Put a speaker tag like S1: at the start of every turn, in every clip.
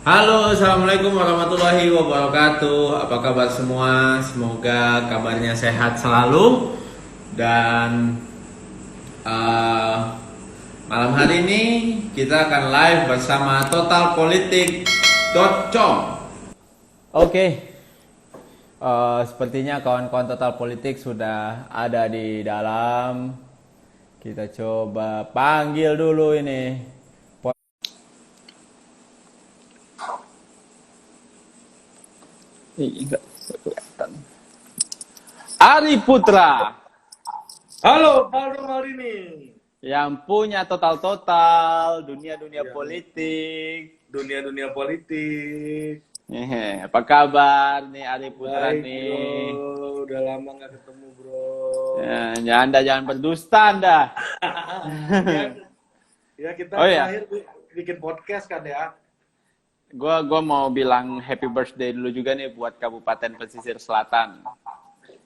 S1: Halo, assalamualaikum warahmatullahi wabarakatuh. Apa kabar semua? Semoga kabarnya sehat selalu. Dan eh, malam hari ini kita akan live bersama totalpolitik.com. Oke, sepertinya kawan-kawan Total Politik sudah ada di dalam. Kita coba panggil dulu ini.
S2: Enggak kelihatan. Ari Putra
S3: Halo, Valdo Maldini.
S2: yang punya total dunia
S3: Yang
S2: politik.
S3: dunia politik.
S2: Apa kabar nih Ari Putra
S3: Baik,
S2: nih?
S3: bro. Udah lama nggak ketemu, bro.
S2: Anda jangan berdusta Anda.
S3: Ya, kita
S2: Oh ya,
S3: terakhir bikin podcast kan ya.
S2: gua mau bilang happy birthday dulu juga nih buat Kabupaten Pesisir Selatan.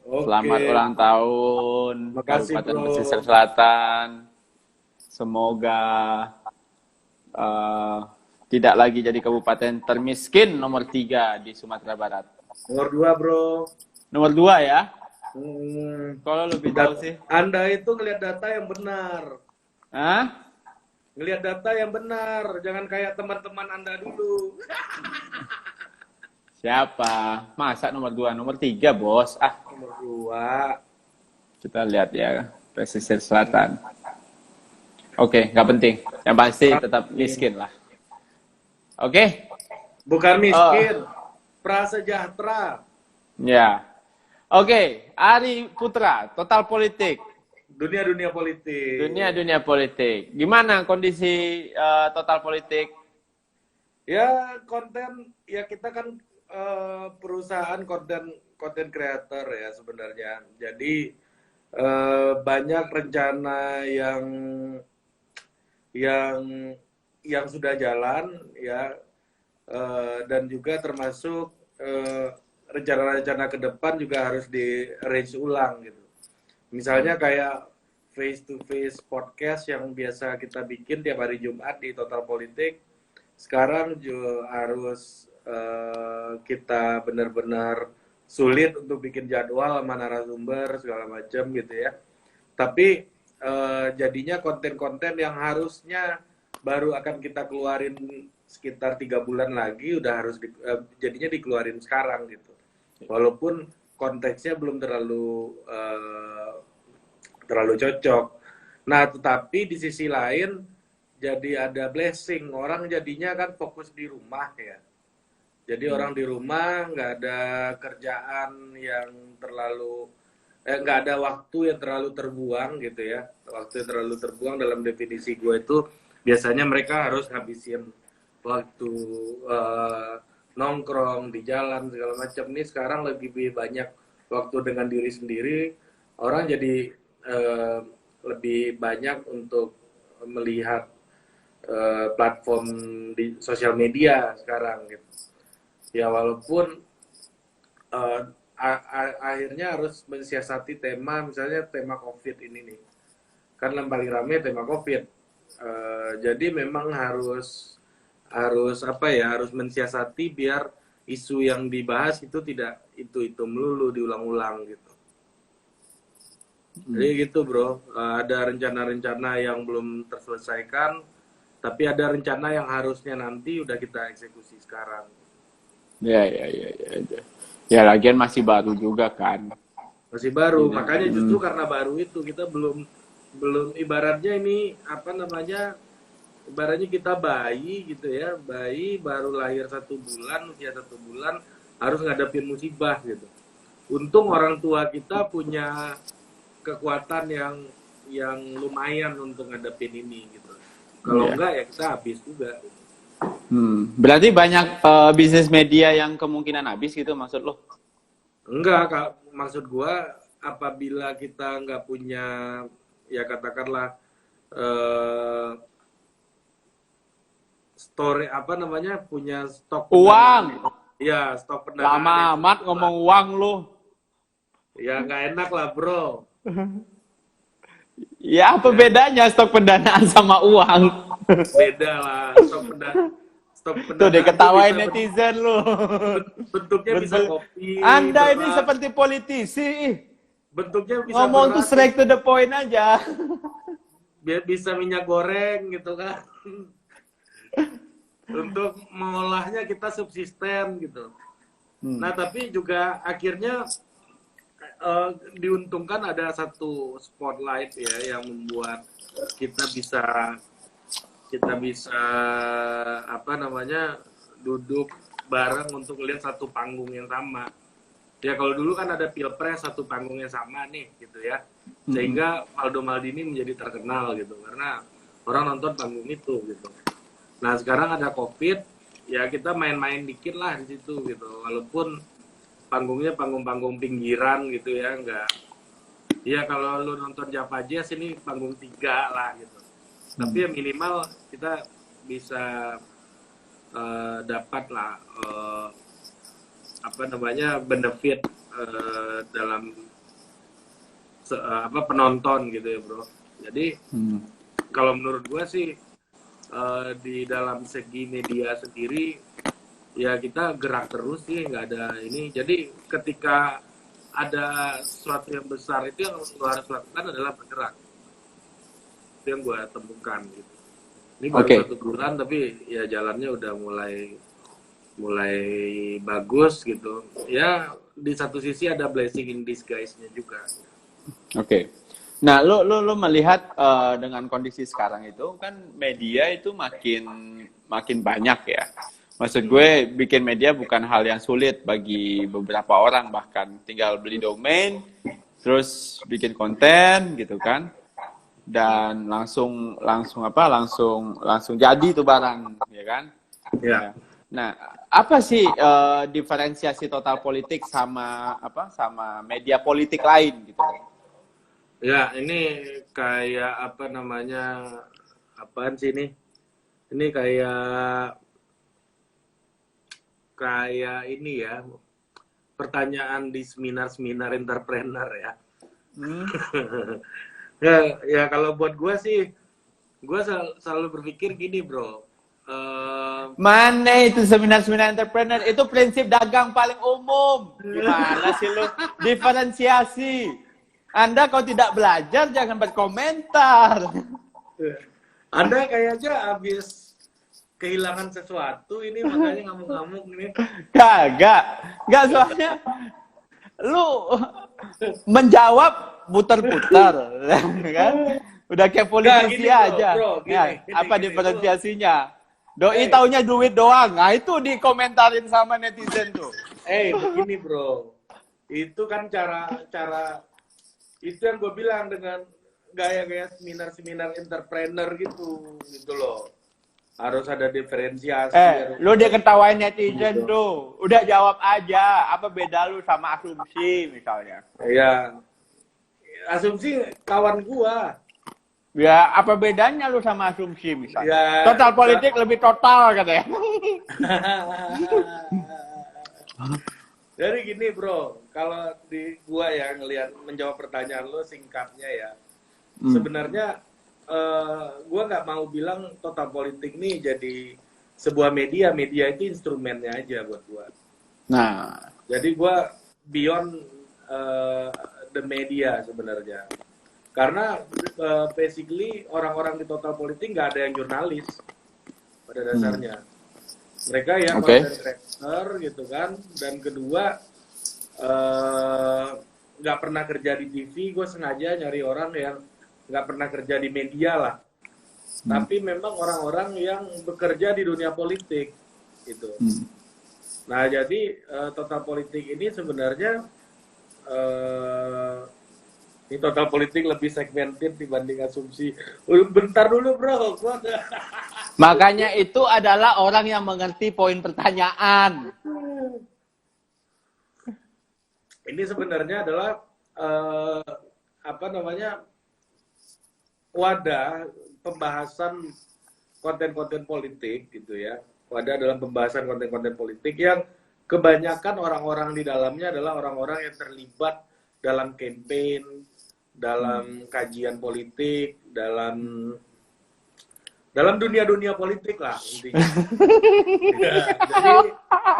S3: Oke.
S2: Selamat ulang tahun
S3: Makasih,
S2: Kabupaten
S3: bro.
S2: Pesisir Selatan. Semoga tidak lagi jadi kabupaten termiskin nomor 3 di Sumatera Barat.
S3: Nomor 2, bro.
S2: Nomor 2 ya.
S3: Hmm,
S2: Kalau lebih tahu sih.
S3: Anda itu ngelihat data yang benar.
S2: Hah?
S3: Ngelihat data yang benar. Jangan kayak teman-teman Anda dulu.
S2: Siapa? Masa nomor 2? Nomor 3, Bos.
S3: Nomor 2.
S2: Kita lihat ya. Pesisir Selatan. Oke, nggak penting. Yang pasti tetap miskin lah. Oke?
S3: Bukan miskin. Prasejahtera.
S2: Ya. Oke, Ari Putra, Total Politik.
S3: Dunia politik.
S2: Dunia politik. Gimana kondisi Total Politik?
S3: Ya konten ya kita kan perusahaan konten creator ya sebenarnya. Jadi banyak rencana yang sudah jalan ya, dan juga termasuk rencana-rencana ke depan juga harus di arrange ulang gitu. Misalnya kayak face to face podcast yang biasa kita bikin tiap hari Jumat di Total Politik, sekarang juga harus kita benar-benar sulit untuk bikin jadwal sama narasumber segala macam gitu ya. Tapi jadinya konten-konten yang harusnya baru akan kita keluarin sekitar 3 bulan lagi udah harus jadinya dikeluarin sekarang gitu. Walaupun konteksnya belum terlalu cocok. Nah, tetapi di sisi lain jadi ada blessing, orang jadinya kan fokus di rumah ya. Jadi orang di rumah nggak ada kerjaan yang terlalu nggak ada waktu yang terlalu terbuang gitu ya. Waktu yang terlalu terbuang dalam definisi gue itu biasanya mereka harus ngabisin waktu nongkrong di jalan segala macam. Ini sekarang lebih banyak waktu dengan diri sendiri. Orang jadi lebih banyak untuk melihat platform di sosial media sekarang gitu. Ya walaupun akhirnya harus mensiasati tema, misalnya tema COVID ini nih. Kan yang paling ramai tema COVID. Jadi memang harus apa ya, harus mensiasati biar isu yang dibahas itu tidak itu melulu diulang-ulang gitu. Jadi gitu bro, ada rencana-rencana yang belum terselesaikan, tapi ada rencana yang harusnya nanti udah kita eksekusi sekarang.
S2: Ya. Ya, lagian masih baru juga kan.
S3: Masih baru, makanya justru karena baru itu kita belum ibaratnya ini apa namanya, ibaratnya kita bayi gitu ya, bayi baru lahir 1 bulan, usia 1 bulan harus ngadepin musibah gitu. Untung orang tua kita punya kekuatan yang lumayan untuk ngadepin ini gitu. Kalau enggak ya kita habis juga.
S2: Berarti banyak bisnis media yang kemungkinan habis gitu maksud lo?
S3: Enggak, Kak. Maksud gua apabila kita nggak punya ya katakanlah story apa namanya, punya stok
S2: Uang.
S3: Ya, stok pendanaan.
S2: Lama amat ngomong uang lo.
S3: Ya nggak enak lah bro.
S2: Ya apa bedanya stok pendanaan sama uang?
S3: Beda lah, stok
S1: Tuh
S3: pendataan
S1: diketawain
S3: bisa
S1: netizen lu.
S3: bentuknya bisa
S1: Bentuk-
S3: kopi,
S1: Anda ini
S3: beras,
S1: seperti politisi.
S3: bentuknya bisa
S1: Ngomong tuh
S3: beras,
S1: straight to the point aja.
S3: bisa minyak goreng gitu kan. Untuk mengolahnya kita subsisten gitu. Nah, tapi juga akhirnya diuntungkan ada satu spotlight ya yang membuat kita bisa apa namanya duduk bareng untuk lihat satu panggung yang sama. Ya kalau dulu kan ada pilpres satu panggung yang sama nih gitu ya, sehingga Aldo Maldini menjadi terkenal gitu karena orang nonton panggung itu gitu. Nah sekarang ada COVID, ya kita main-main dikit lah di situ gitu, walaupun panggungnya panggung-panggung pinggiran gitu ya, enggak. Ya kalau lu nonton Java Jazz ini panggung 3 lah gitu. Tapi ya minimal kita bisa dapat lah apa namanya benefit dalam penonton gitu ya bro. Jadi kalau menurut gua sih di dalam segi media sendiri ya kita gerak terus sih, nggak ada ini. Jadi ketika ada sesuatu yang besar itu yang lo harus lakukan adalah bergerak. Itu yang gue temukan gitu. Ini baru 1 bulan tapi ya jalannya udah mulai bagus gitu. Ya di satu sisi ada blessing in disguise-nya juga.
S2: Oke. Nah, lo melihat dengan kondisi sekarang itu kan media itu makin banyak ya. Maksud gue bikin media bukan hal yang sulit bagi beberapa orang, bahkan tinggal beli domain, terus bikin konten gitu kan, dan langsung jadi tuh barang, ya kan?
S3: Ya.
S2: Nah, apa sih diferensiasi Total Politik sama media politik lain gitu?
S3: Ya, ini kayak apa namanya? Apaan sih ini? Ini kayak ini ya, pertanyaan di seminar entrepreneur ya. Ya kalau buat gue sih, gue selalu berpikir gini bro.
S1: Mana itu seminar entrepreneur? Itu prinsip dagang paling umum. Gimana sih lu? Diferensiasi. Anda kalau tidak belajar jangan berkomentar.
S3: Anda kayaknya habis kehilangan sesuatu ini makanya ngamuk-ngamuk ini.
S1: Gak soalnya lu menjawab putar-putar kan? Udah kayak politisi
S3: gini,
S1: aja.
S3: bro,
S1: Apa diferensiasinya? Doi taunya duit doang. Nah, itu dikomentarin sama netizen tuh.
S3: Begini bro. Itu kan cara itu yang gue bilang dengan gaya-gaya seminar entrepreneur gitu loh. Harus ada diferensiasi.
S1: Lu dia ketawain netizen tuh. Udah jawab aja. Apa beda lu sama asumsi misalnya?
S3: Iya. Asumsi kawan gua.
S1: Ya, apa bedanya lu sama asumsi misalnya?
S3: Ya,
S1: Total Politik lebih total katanya.
S3: Jadi gini bro, kalau di gua ya ngelihat menjawab pertanyaan lo singkatnya ya. Sebenarnya gue nggak mau bilang Total Politik nih jadi sebuah media itu instrumennya aja buat gue.
S2: Nah,
S3: Jadi gue beyond the media sebenarnya, karena basically orang-orang di Total Politik nggak ada yang jurnalis pada dasarnya. Mereka yang content creator gitu kan, dan kedua nggak pernah kerja di TV. Gue sengaja nyari orang yang nggak pernah kerja di media lah, tapi memang orang-orang yang bekerja di dunia politik gitu. Nah jadi Total Politik ini sebenarnya ini Total Politik lebih segmented dibanding asumsi. Bentar dulu bro, gua
S1: Makanya itu adalah orang yang mengerti poin pertanyaan.
S3: Ini sebenarnya adalah apa namanya, wadah pembahasan konten-konten politik gitu ya. Wadah dalam pembahasan konten-konten politik yang kebanyakan orang-orang di dalamnya adalah orang-orang yang terlibat dalam campaign, dalam kajian politik, dalam dalam dunia politik lah intinya.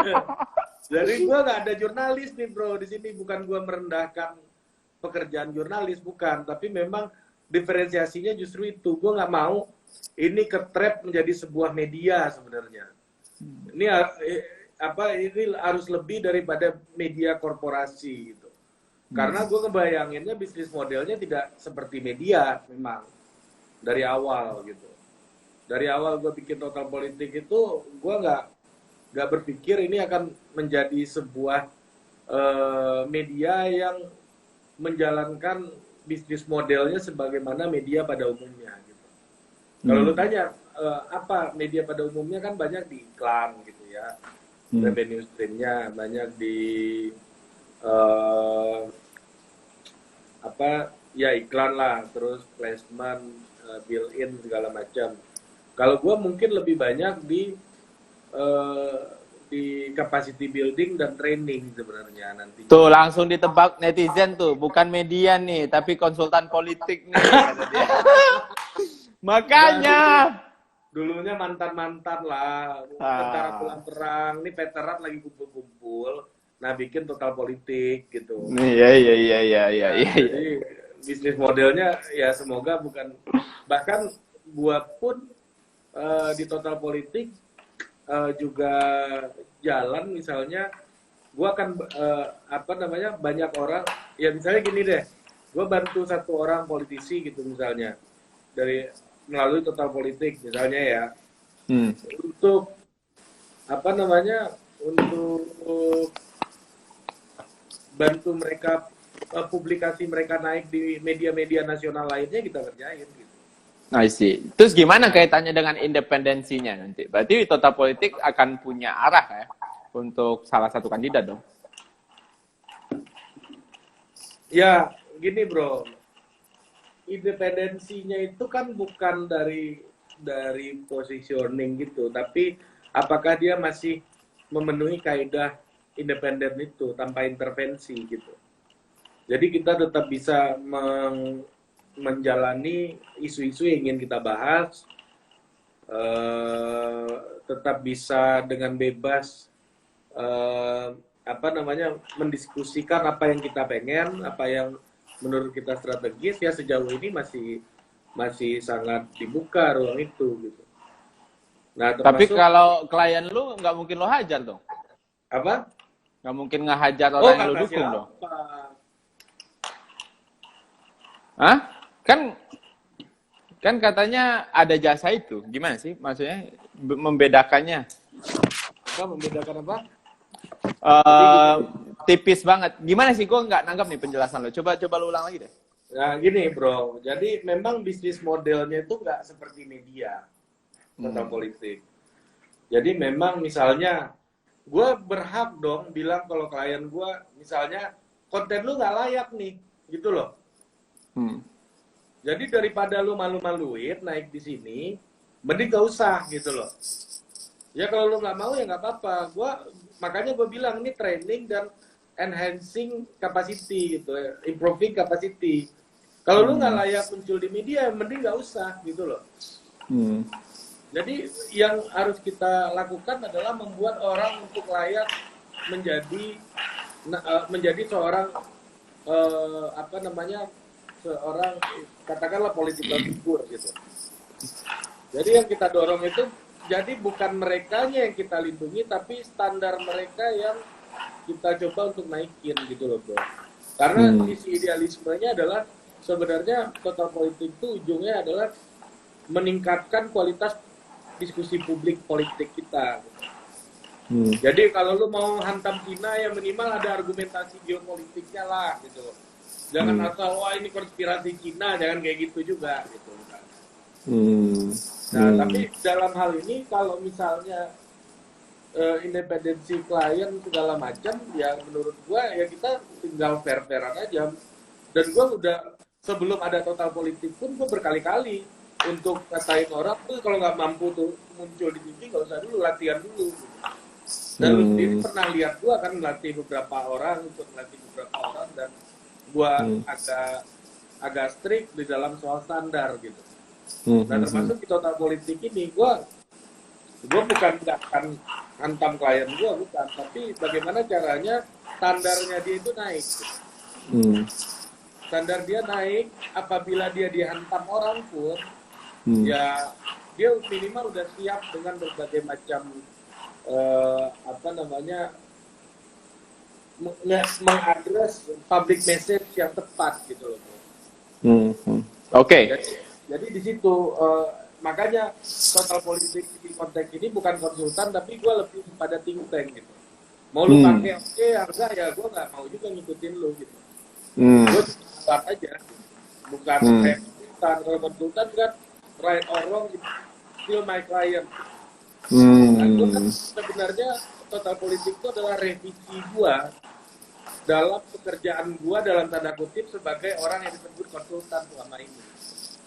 S3: Ya, jadi gue nggak ada jurnalis nih bro di sini, bukan gue merendahkan pekerjaan jurnalis, bukan, tapi memang diferensiasinya justru itu, gue nggak mau ini ketrap menjadi sebuah media sebenarnya. Ini ini harus lebih daripada media korporasi gitu. Karena gue ngebayanginnya bisnis modelnya tidak seperti media memang dari awal gitu. Dari awal gue bikin Total Politik itu gue nggak berpikir ini akan menjadi sebuah media yang menjalankan bisnis modelnya sebagaimana media pada umumnya gitu. Kalau lu tanya apa media pada umumnya, kan banyak di iklan gitu ya, revenue streamnya banyak di iklan lah, terus placement, built-in segala macam. Kalau gue mungkin lebih banyak di capacity building dan training sebenarnya nanti.
S2: Tuh langsung ditebak netizen tuh, bukan media nih, tapi konsultan politik nih. Kata dia. Makanya.
S3: Dulunya mantan-mantan lah, tentara pulang perang, ini veteran lagi kumpul-kumpul, nah bikin Total Politik gitu.
S2: Iya.
S3: Jadi bisnis modelnya ya semoga bukan, bahkan gua pun di Total Politik juga jalan misalnya, gua akan banyak orang, ya misalnya gini deh, gua bantu satu orang politisi gitu misalnya melalui Total Politik misalnya ya, untuk untuk bantu mereka publikasi mereka naik di media-media nasional lainnya kita kerjain gitu.
S2: I see. Terus gimana kaitannya dengan independensinya nanti? Berarti Total Politik akan punya arah ya untuk salah satu kandidat dong?
S3: Ya, gini bro. Independensinya itu kan bukan dari positioning gitu, tapi apakah dia masih memenuhi kaidah independen itu tanpa intervensi gitu. Jadi kita tetap bisa menjalani isu-isu yang ingin kita bahas, tetap bisa dengan bebas mendiskusikan apa yang kita pengen, apa yang menurut kita strategis, ya sejauh ini masih sangat dibuka ruang itu gitu. Nah,
S2: tapi kalau klien lu nggak mungkin lo hajar dong?
S3: Apa?
S2: Nggak mungkin ngehajar orang yang lu dukung dong? Hah? Kan katanya ada jasa itu. Gimana sih maksudnya membedakannya?
S3: Membedakan apa?
S2: Tipis banget. Gimana sih? Gue nggak nanggap nih penjelasan lo. Coba lo ulang lagi deh.
S3: Nah gini bro, jadi memang bisnis modelnya itu nggak seperti media Total Politik. Jadi memang misalnya gue berhak dong bilang kalau klien gue misalnya konten lu nggak layak nih, gitu loh. Jadi daripada lu malu-maluin naik di sini, mending gak usah gitu loh. Ya kalau lu nggak mau ya nggak apa-apa. Makanya gue bilang ini training dan enhancing capacity gitu, improving capacity. Kalau lu nggak layak muncul di media, mending nggak usah gitu loh. Jadi yang harus kita lakukan adalah membuat orang untuk layak menjadi seorang seorang katakanlah political figure gitu. Jadi yang kita dorong itu jadi bukan merekanya yang kita lindungi, tapi standar mereka yang kita coba untuk naikin gitu loh bro. Karena visi idealismenya adalah sebenarnya Total Politik itu ujungnya adalah meningkatkan kualitas diskusi publik politik kita. Jadi kalau lu mau hantam Cina ya minimal ada argumentasi geopolitiknya lah gitu. Jangan asal wah ini konspirasi Cina, jangan kayak gitu juga gitu. Nah, tapi dalam hal ini kalau misalnya independensi klien segala macam, ya menurut gua ya kita tinggal fair-fairan aja. Dan gua udah sebelum ada Total Politik pun gua berkali-kali untuk katain orang tuh kalau nggak mampu tuh muncul di TV nggak usah dulu, latihan dulu. Dan lu sendiri pernah lihat gua kan melatih beberapa orang dan gua agak strict di dalam soal standar gitu. Nah, termasuk di total politik ini, gue bukan nggak akan hantam klien gue, bukan. Tapi bagaimana caranya standarnya dia itu naik. Standar dia naik, apabila dia dihantam orang pun, ya dia minimal udah siap dengan berbagai macam mengadres public message yang tepat gitu loh.
S2: Oke.
S3: Jadi di situ makanya total politik di konteks ini bukan konsultan, tapi gue lebih pada think tank gitu. Mau lu pakai oke, harga ya gue nggak mau juga ngikutin lu gitu. Gue buat aja, bukan kayak konsultan. Kalau konsultan kan right or wrong, still my client. Nah, gue kan sebenarnya total politik itu adalah revisi gue dalam pekerjaan gue dalam tanda kutip sebagai orang yang disebut konsultan selama ini.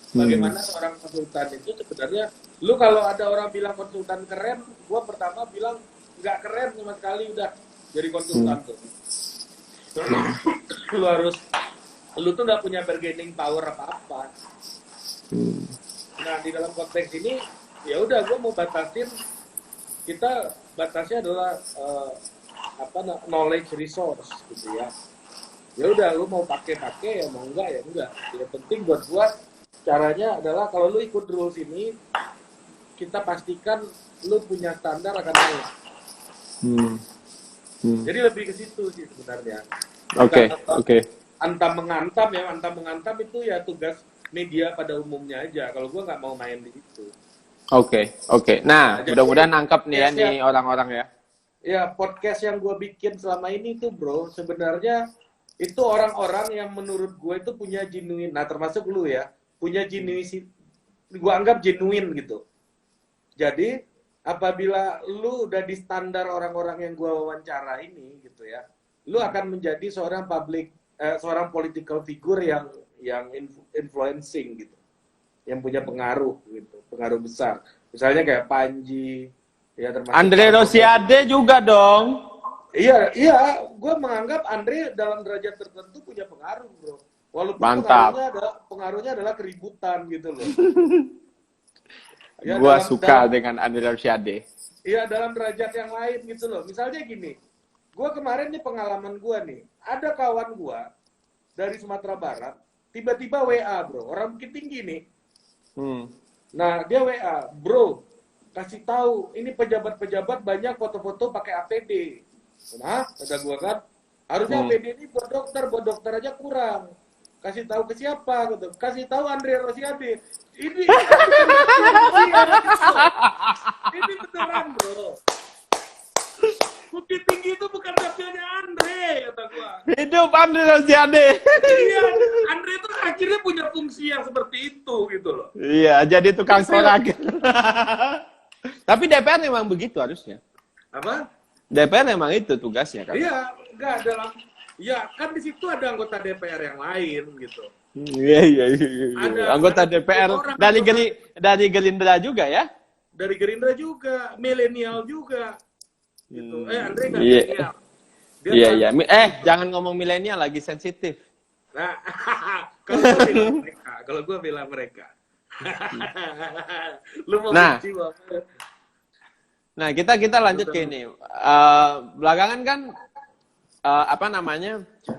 S3: Bagaimana seorang konsultan itu sebenarnya, lu kalau ada orang bilang konsultan keren, gue pertama bilang nggak keren sama sekali udah jadi konsultan tuh. Lu tuh nggak punya bargaining power apa-apa. Nah di dalam konteks ini ya udah gue mau batasin, kita batasnya adalah knowledge resource gitu ya. Ya udah lu mau pakai ya mau enggak ya enggak. Yang penting buat gua caranya adalah kalau lu ikut rules ini, kita pastikan lu punya standar akan naik. Jadi lebih ke situ sih sebenarnya. Oke. Antam mengantam itu ya tugas media pada umumnya aja. Kalau gua nggak mau main di situ.
S2: Oke. Nah, mudah-mudahan nangkep nih ya nih orang-orang ya.
S3: Ya, podcast yang gue bikin selama ini tuh bro, sebenarnya itu orang-orang yang menurut gue itu punya genuine, nah termasuk lu ya, punya genuine, gue anggap genuine gitu. Jadi, apabila lu udah di standar orang-orang yang gue wawancara ini gitu ya, lu akan menjadi seorang political figure yang influencing gitu, yang punya pengaruh gitu, pengaruh besar. Misalnya kayak Panji, ya,
S2: Andre Rosiade juga dong.
S3: Iya, gue menganggap Andre dalam derajat tertentu punya pengaruh, bro. Walaupun pengaruhnya adalah keributan gitu loh.
S2: Ya, gue suka dengan Andre Rosiade.
S3: Iya, dalam derajat yang lain gitu loh. Misalnya gini, gue kemarin nih pengalaman gue nih, ada kawan gue dari Sumatera Barat, tiba-tiba WA bro, orang Bukit Tinggi nih. Nah dia WA, bro, kasih tahu ini pejabat-pejabat banyak foto-foto pakai APD. Nah, kata gua kan, harusnya APD ini buat dokter aja kurang. Kasih tahu ke siapa gitu. Kasih tahu Andre Rosiade. Ini beneran, bro. Bukit Tinggi itu bukan dapilnya Andre, kata gua.
S2: Hidup Andre Rosiade.
S3: Iya, Andre itu akhirnya punya fungsi yang seperti itu gitu loh.
S2: Iya, jadi tukang sorak. Tapi DPR memang begitu harusnya.
S3: Apa?
S2: DPR memang itu tugasnya kan?
S3: Iya, enggak dalam. Ya, kan di situ ada anggota DPR yang lain gitu.
S2: Iya. Anggota DPR dari Gerindra juga ya?
S3: Dari Gerindra juga, milenial juga. Gitu. Andre nggak milenial.
S2: Iya. Jangan ngomong milenial lagi sensitif.
S3: Nah, kalau gue bilang mereka. Lu mau benci banget.
S2: Nah, kita lanjut ke ini. Belakangan kan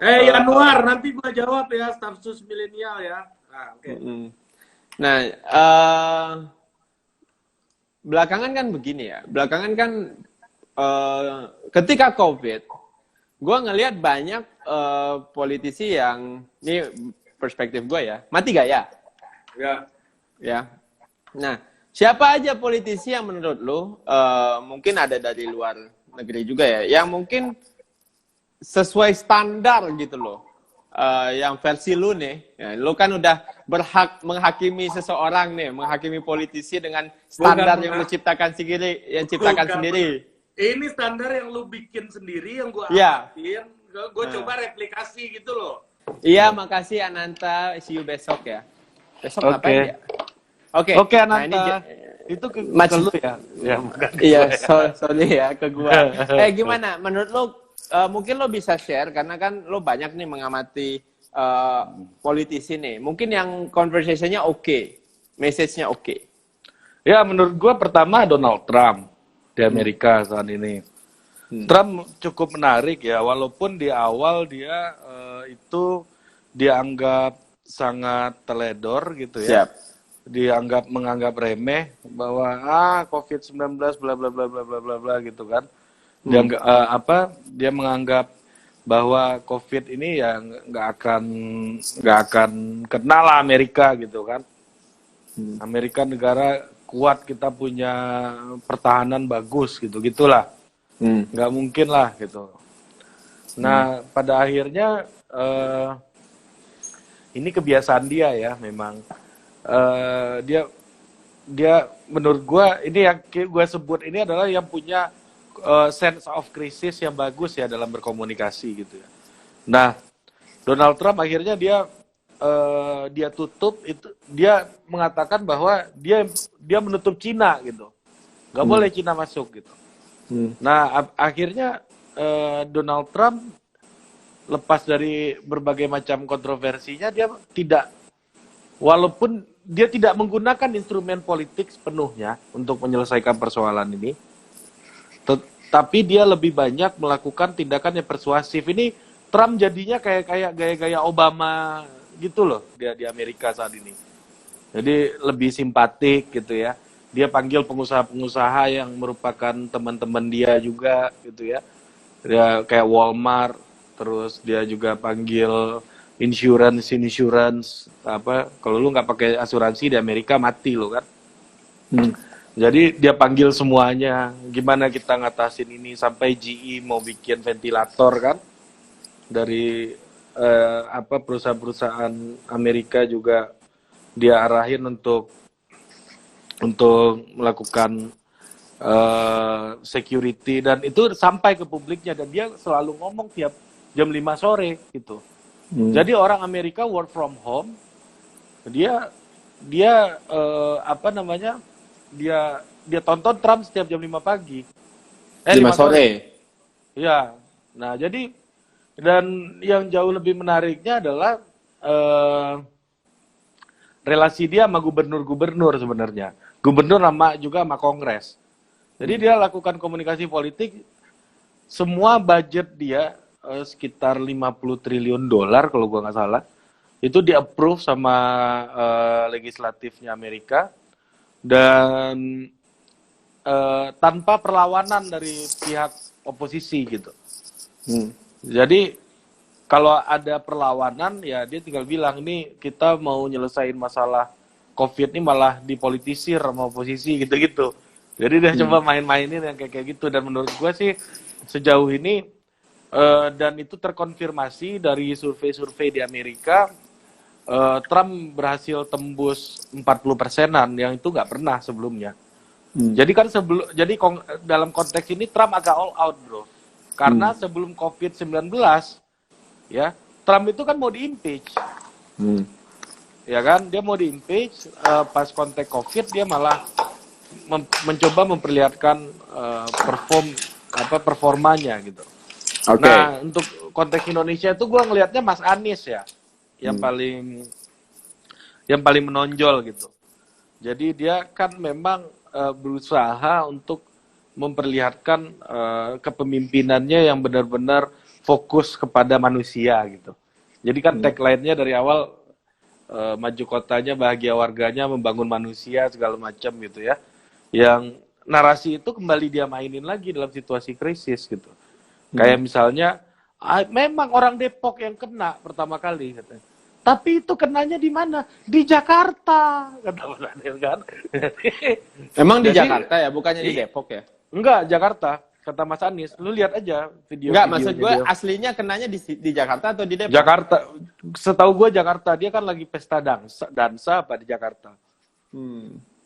S3: Yanuar, nanti gua jawab ya, staf sus milenial ya. Nah, oke.
S2: Nah, belakangan kan begini ya. Belakangan kan ketika COVID, gue ngelihat banyak politisi yang, ini perspektif gue ya, mati gaya. Ya. Nah, siapa aja politisi yang menurut lo, mungkin ada dari luar negeri juga ya, yang mungkin sesuai standar gitu loh, yang versi lu nih, ya, lu kan udah berhak menghakimi seseorang nih, menghakimi politisi dengan standar yang lu ciptakan sendiri.
S3: Ini standar yang lu bikin sendiri, yang gue amatin, gue coba replikasi gitu loh.
S2: Iya, makasih Ananta, see you besok ya. Besok ngapain ya?
S3: Oke,
S2: Nah,
S3: Ananta. Itu ke lu ya?
S2: Iya, sorry ya, ke gua. Gimana? Menurut lu, mungkin lo bisa share, karena kan lo banyak nih mengamati politisi nih. Mungkin yang conversation-nya oke.
S1: message-nya oke?
S4: Ya, menurut gua pertama Donald Trump di Amerika saat ini. Trump cukup menarik ya, walaupun di awal dia itu dianggap sangat teledor gitu ya.
S1: Siap.
S4: Menganggap remeh bahwa COVID-19 bla bla bla bla bla bla bla gitu kan. Dia menganggap bahwa COVID ini ya nggak akan kena lah Amerika gitu kan. Amerika negara kuat, kita punya pertahanan bagus gitu gitulah, nggak mungkin lah gitu. Nah pada akhirnya ini kebiasaan dia ya memang. Dia menurut gue ini yang gue sebut ini adalah yang punya sense of crisis yang bagus ya dalam berkomunikasi gitu ya. Nah Donald Trump akhirnya dia tutup itu, dia mengatakan bahwa dia menutup Cina gitu, nggak boleh Cina masuk gitu. Nah akhirnya Donald Trump lepas dari berbagai macam kontroversinya, walaupun dia tidak menggunakan instrumen politik sepenuhnya untuk menyelesaikan persoalan ini, tapi dia lebih banyak melakukan tindakan yang persuasif. Ini Trump jadinya kayak gaya-gaya Obama gitu loh dia di Amerika saat ini. Jadi lebih simpatik gitu ya. Dia panggil pengusaha-pengusaha yang merupakan teman-teman dia juga gitu ya. Dia kayak Walmart, terus dia juga panggil insurance kalau lu nggak pakai asuransi di Amerika mati lo kan. Jadi dia panggil semuanya, gimana kita ngatasin ini, sampai GE mau bikin ventilator kan dari perusahaan-perusahaan Amerika juga dia arahin untuk melakukan security, dan itu sampai ke publiknya, dan dia selalu ngomong tiap jam 5 sore gitu. Jadi orang Amerika work from home, dia tonton Trump setiap jam 5 pagi.
S1: 5 sore.
S4: Ya. Nah, jadi dan yang jauh lebih menariknya adalah relasi dia sama gubernur-gubernur sebenarnya. Gubernur juga sama Kongres. Jadi dia lakukan komunikasi politik, semua budget dia sekitar 50 triliun dolar kalau gua nggak salah. Itu di-approve sama legislatifnya Amerika, dan tanpa perlawanan dari pihak oposisi gitu. Jadi kalau ada perlawanan ya dia tinggal bilang, ini kita mau nyelesain masalah COVID ini malah dipolitisir sama oposisi gitu-gitu. Jadi dia coba main-mainin yang kayak gitu, dan menurut gue sih sejauh ini dan itu terkonfirmasi dari survei-survei di Amerika, Trump berhasil tembus 40%-an yang itu nggak pernah sebelumnya. Jadi kan dalam konteks ini Trump agak all out bro, karena sebelum COVID-19 ya Trump itu kan mau diimpeach, ya kan, dia mau diimpeach, pas konteks COVID dia malah mencoba memperlihatkan performanya gitu.
S1: Okay.
S4: Nah untuk konteks Indonesia itu gue ngelihatnya Mas Anies ya yang paling menonjol gitu. Jadi dia kan memang berusaha untuk memperlihatkan kepemimpinannya yang benar-benar fokus kepada manusia gitu. Jadi kan tagline-nya dari awal maju kotanya, bahagia warganya, membangun manusia segala macam gitu ya. Yang narasi itu kembali dia mainin lagi dalam situasi krisis gitu. Kayak misalnya memang orang Depok yang kena pertama kali katanya. Tapi itu kenanya di mana? Di Jakarta, kata Mas Anies kan.
S1: Emang di Jakarta ya, bukannya di Depok ya?
S4: Enggak, Jakarta, kata Mas Anies. Lu lihat aja video.
S1: Enggak, maksud gue aslinya kenanya di Jakarta atau di Depok?
S4: Jakarta. Setahu gue Jakarta. Dia kan lagi pesta dansa apa di Jakarta.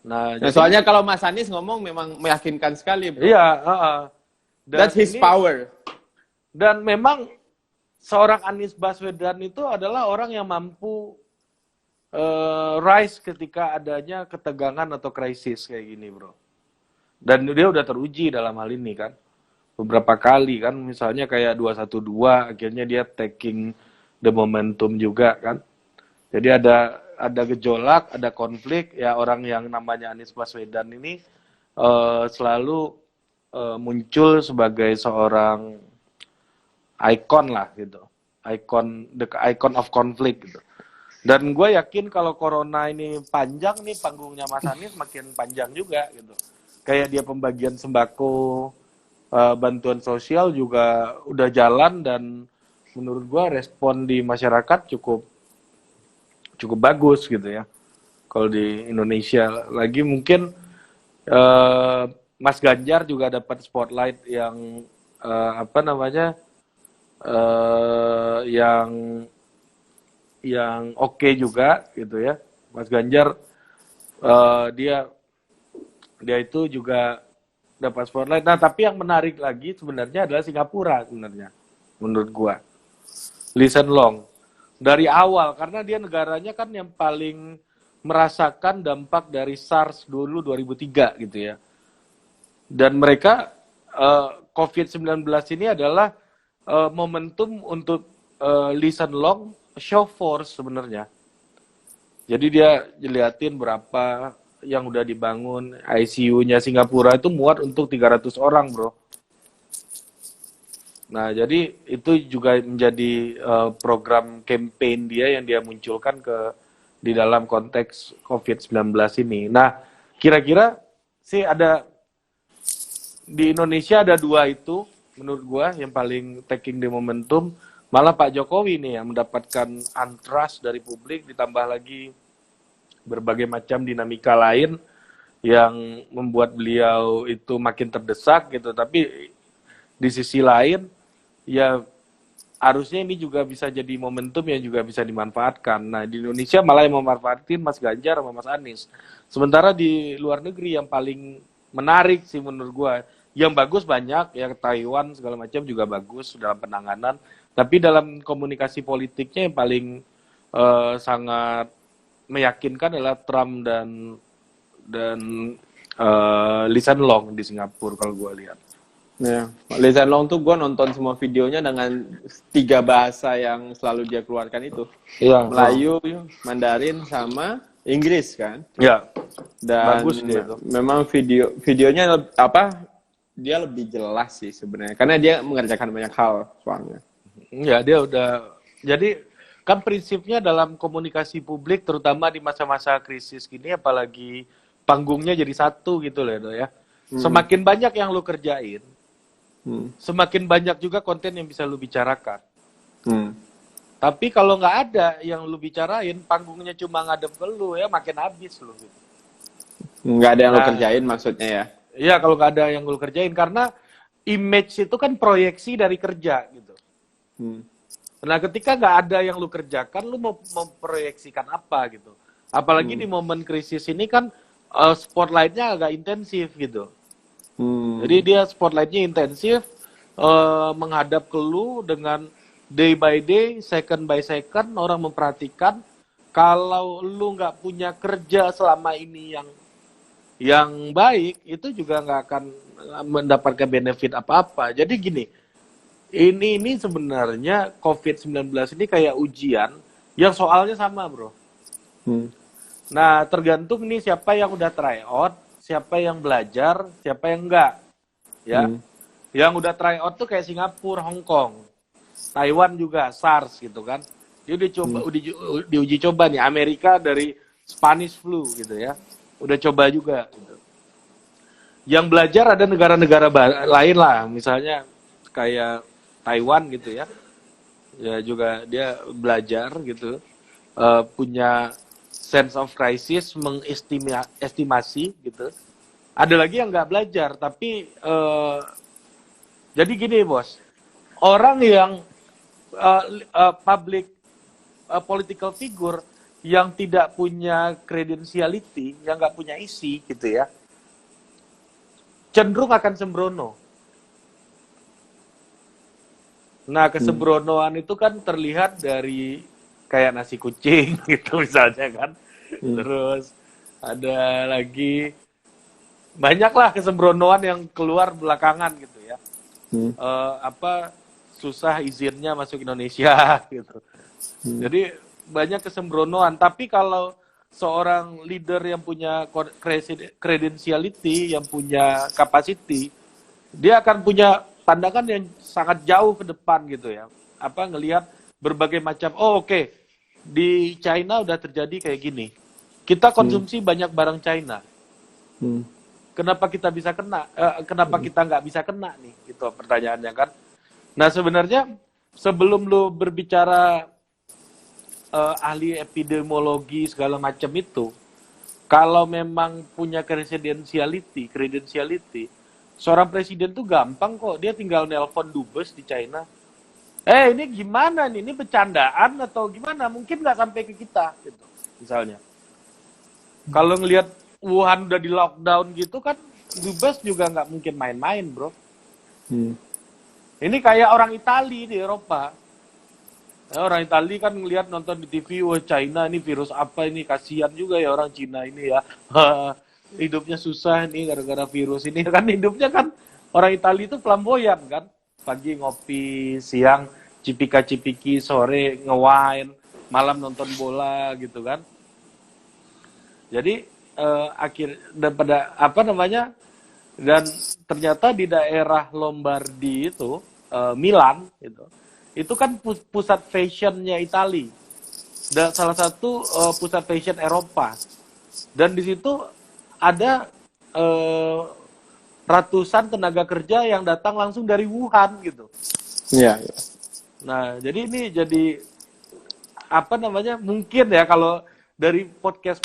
S4: Nah,
S1: soalnya kalau Mas Anies ngomong memang meyakinkan sekali, bro.
S4: Iya,
S1: that's his power.
S4: Dan memang seorang Anies Baswedan itu adalah orang yang mampu rise ketika adanya ketegangan atau krisis kayak gini, bro. Dan dia udah teruji dalam hal ini kan. Beberapa kali kan, misalnya kayak 212, akhirnya dia taking the momentum juga kan. Jadi ada gejolak, ada konflik, ya orang yang namanya Anies Baswedan ini selalu muncul sebagai seorang ikon lah gitu, the icon of conflict gitu. Dan gue yakin kalau corona ini panjang nih, panggungnya Mas Anies makin panjang juga gitu. Kayak dia pembagian sembako, bantuan sosial juga udah jalan, dan menurut gue respon di masyarakat cukup bagus gitu ya. Kalau di Indonesia lagi mungkin Mas Ganjar juga dapat spotlight yang yang oke juga gitu ya. Mas Ganjar dia itu juga dapat spotlight. Nah, tapi yang menarik lagi sebenarnya adalah Singapura sebenarnya menurut gua. Lee Hsien Loong dari awal, karena dia negaranya kan yang paling merasakan dampak dari SARS dulu 2003 gitu ya. Dan mereka COVID-19 ini adalah momentum untuk Lee Hsien Loong show force sebenarnya. Jadi dia jeliatin berapa yang udah dibangun. ICU-nya Singapura itu muat untuk 300 orang, bro. Nah, jadi itu juga menjadi program campaign dia yang dia munculkan di dalam konteks COVID-19 ini. Nah, kira-kira sih ada di Indonesia ada dua itu menurut gua yang paling taking the momentum. Malah Pak Jokowi nih yang mendapatkan untrust dari publik, ditambah lagi berbagai macam dinamika lain yang membuat beliau itu makin terdesak gitu. Tapi di sisi lain ya harusnya ini juga bisa jadi momentum yang juga bisa dimanfaatkan. Nah, di Indonesia malah yang memanfaatkan Mas Ganjar sama Mas Anies. Sementara di luar negeri yang paling menarik sih menurut gua, yang bagus banyak, ya Taiwan segala macam juga bagus dalam penanganan. Tapi dalam komunikasi politiknya yang paling sangat meyakinkan adalah Trump dan Lee Hsien Loong di Singapura kalau gue lihat.
S2: Ya, Lee Hsien Loong tuh gue nonton semua videonya dengan 3 bahasa yang selalu dia keluarkan itu.
S4: Iya.
S2: Melayu, Mandarin, sama Inggris kan.
S4: Ya.
S2: Dan
S4: Bagus dia itu.
S2: Memang videonya dia lebih jelas sih sebenarnya, karena dia mengerjakan banyak hal soalnya.
S4: Ya, dia udah. Jadi kan prinsipnya dalam komunikasi publik, terutama di masa-masa krisis gini, apalagi panggungnya jadi satu gitu loh ya. Semakin banyak yang lu kerjain, semakin banyak juga konten yang bisa lu bicarakan. Tapi kalau nggak ada yang lu bicarain, panggungnya cuma ngadep ke lu ya, makin habis lu. Gitu.
S2: Nggak ada yang lu kerjain maksudnya ya?
S4: Iya, kalau nggak ada yang lu kerjain, karena image itu kan proyeksi dari kerja gitu. Nah, ketika nggak ada yang lu kerjakan, lu mau memproyeksikan apa gitu. Apalagi di momen krisis ini kan spotlight-nya agak intensif gitu. Jadi dia spotlight-nya intensif, menghadap ke lu dengan day by day, second by second, orang memperhatikan. Kalau lu nggak punya kerja selama ini yang baik, itu juga nggak akan mendapatkan benefit apa-apa. Jadi gini, ini sebenarnya COVID-19 ini kayak ujian yang soalnya sama, bro. Nah, tergantung nih siapa yang udah try out, siapa yang belajar, siapa yang enggak. Ya. Yang udah try out tuh kayak Singapura, Hong Kong, Taiwan juga, SARS gitu kan. Dia diuji coba nih, Amerika dari Spanish flu gitu ya. Udah coba juga gitu. Yang belajar ada negara-negara lain lah, misalnya kayak Taiwan gitu ya. Ya juga dia belajar gitu. Punya sense of crisis, mengestimasi gitu. Ada lagi yang nggak belajar, tapi jadi gini bos, orang yang public political figure yang tidak punya credentiality, yang nggak punya isi gitu ya, cenderung akan sembrono. Nah, kesembronoan itu kan terlihat dari kayak nasi kucing gitu misalnya kan. Terus ada lagi banyaklah kesembronoan yang keluar belakangan gitu ya. Susah izinnya masuk Indonesia gitu. Jadi banyak kesembronoan. Tapi kalau seorang leader yang punya credentiality, yang punya capacity, dia akan punya pandangan yang sangat jauh ke depan gitu ya. Apa ngelihat berbagai macam, oke, di China udah terjadi kayak gini. Kita konsumsi banyak barang China. Kenapa kita bisa kena? Kenapa kita nggak bisa kena nih? Gitu pertanyaannya kan. Nah sebenarnya sebelum lu berbicara ahli epidemiologi segala macam itu, kalau memang punya credentiality, seorang presiden tuh gampang kok, dia tinggal nelpon dubes di China. Ini gimana nih? Ini bercandaan atau gimana? Mungkin nggak sampai ke kita, gitu. Misalnya, kalau ngelihat Wuhan udah di lockdown gitu kan, dubes juga nggak mungkin main-main, bro. Ini kayak orang Itali di Eropa. Orang Itali kan ngelihat nonton di TV, wah China ini virus apa ini, kasihan juga ya orang Cina ini ya. Hidupnya susah nih gara-gara virus ini kan, hidupnya kan orang Itali itu flamboyan kan. Pagi ngopi, siang cipika-cipiki, sore nge-wine, malam nonton bola gitu kan. Jadi daripada dan ternyata di daerah Lombardi itu Milan itu kan pusat fashionnya Itali dan salah satu pusat fashion Eropa, dan di situ ada ratusan tenaga kerja yang datang langsung dari Wuhan gitu.
S2: Iya.
S4: Nah jadi ini jadi mungkin ya kalau dari podcast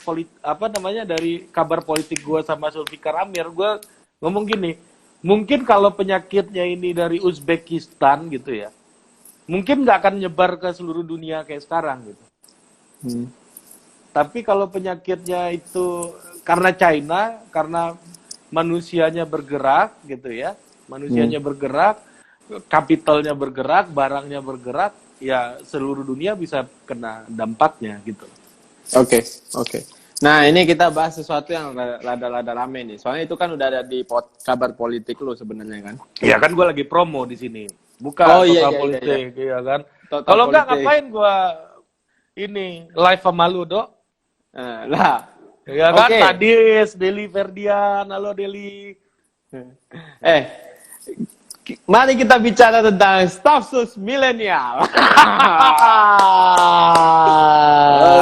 S4: dari kabar politik gue sama Zulfikar Amir, gue ngomong gini, mungkin kalau penyakitnya ini dari Uzbekistan gitu ya, mungkin nggak akan nyebar ke seluruh dunia kayak sekarang gitu. Tapi kalau penyakitnya itu karena China, karena manusianya bergerak gitu ya, bergerak, kapitalnya bergerak, barangnya bergerak, ya seluruh dunia bisa kena dampaknya gitu.
S2: Oke. Nah, ini kita bahas sesuatu yang rada-rada rame nih. Soalnya itu kan udah ada di kabar politik lu sebenarnya kan.
S4: Iya kan, gue lagi promo di sini. Bukan
S2: iya,
S4: politik, iya kan.
S2: Total
S4: Kalau enggak
S2: politik.
S4: ngapain gue ini live sama lu, Dok?
S2: Lah.
S4: Ya kan,
S2: Oke.
S4: Tadis, Deli Ferdian, halo Deli.
S2: Mari kita bicara tentang stafsus milenial.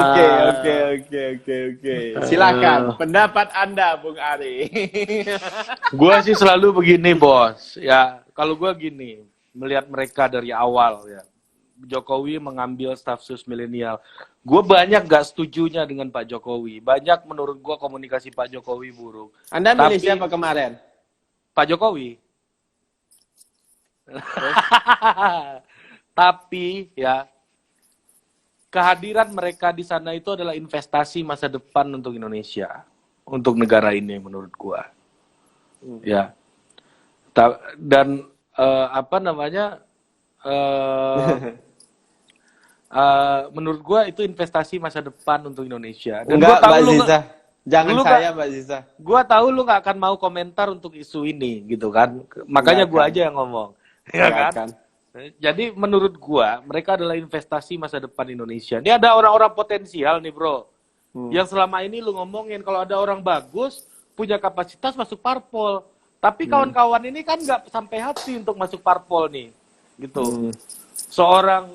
S2: Oke. Silakan pendapat Anda, Bung Ari.
S4: Gua sih selalu begini, Bos. Ya, kalau gua gini, melihat mereka dari awal ya. Jokowi mengambil stafsus milenial. Gue banyak gak setujunya dengan Pak Jokowi. Banyak menurut gue komunikasi Pak Jokowi buruk.
S2: Anda milih siapa kemarin?
S4: Pak Jokowi. Tapi ya, kehadiran mereka di sana itu adalah investasi masa depan untuk Indonesia, untuk negara ini menurut gua. Ya. Dan menurut gua itu investasi masa depan untuk Indonesia. Dan
S2: Enggak,
S4: gua tahu
S2: Mbak Ziza. Jangan saya, Mbak Ziza.
S4: Gua tahu lu nggak akan mau komentar untuk isu ini, gitu kan? Makanya gua aja yang ngomong. Ya kan? Jadi menurut gua mereka adalah investasi masa depan Indonesia. Ini ada orang-orang potensial nih, Bro. Yang selama ini lu ngomongin kalau ada orang bagus, punya kapasitas masuk parpol. Tapi kawan-kawan ini kan nggak sampai hati untuk masuk parpol nih. Gitu. Seorang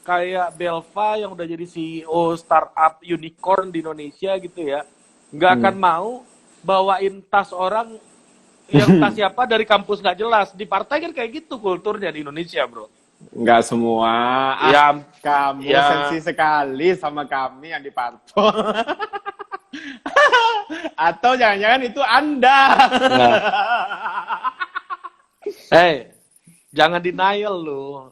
S4: kayak Belva yang udah jadi CEO startup unicorn di Indonesia gitu ya, nggak akan mau bawain tas orang yang tas siapa dari kampus nggak jelas. Di partai kan kayak gitu kulturnya di Indonesia, Bro.
S2: Nggak semua. Kamu
S4: ya.
S2: sensi sekali sama kami yang di parpol. Atau jangan-jangan itu Anda.
S4: Jangan denial lu.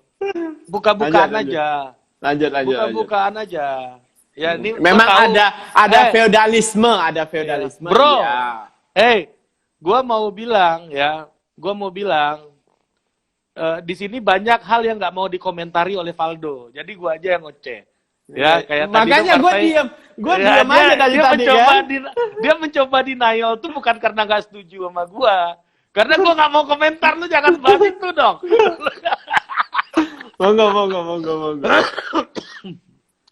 S4: Buka-bukaan aja.
S2: Lanjut.
S4: Buka-bukaan aja. Ya, ini
S2: memang ada feodalisme,
S4: Bro.
S2: Ya.
S4: Gua mau bilang di sini banyak hal yang nggak mau dikomentari oleh Valdo. Jadi gua aja yang ngoceh. Ya, kayak
S2: makanya gue diam aja dari tadi kan.
S4: Dia mencoba denial tuh bukan karena nggak setuju sama gua. Karena gua nggak mau komentar, lu jangan bahas itu dong.
S2: Monggo.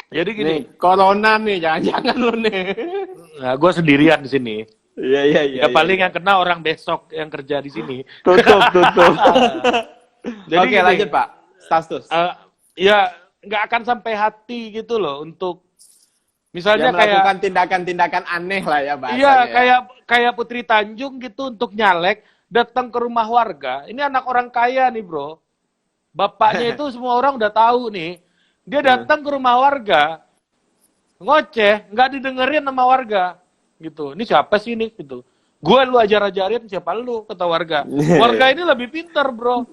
S4: Jadi gini,
S2: Nih, corona nih, jangan-jangan lu nih.
S4: nah, gue sendirian di sini.
S2: Iya.
S4: Ya paling yang kena orang besok yang kerja di sini.
S2: Tutup.
S4: Jadi
S2: Oke,
S4: gini,
S2: lanjut Pak. Status.
S4: ya nggak akan sampai hati gitu loh untuk misalnya
S2: Dia
S4: kayak
S2: melakukan tindakan-tindakan aneh lah ya bahasanya.
S4: iya
S2: ya.
S4: kayak Putri Tanjung gitu untuk nyalek datang ke rumah warga. Ini anak orang kaya nih bro. Bapaknya itu semua orang udah tahu nih. Dia datang ke rumah warga ngoceh, nggak didengerin sama warga gitu. Ini siapa sih ini gitu. Gue lu ajar-ajarin siapa lu kata warga. Warga ini lebih pintar bro.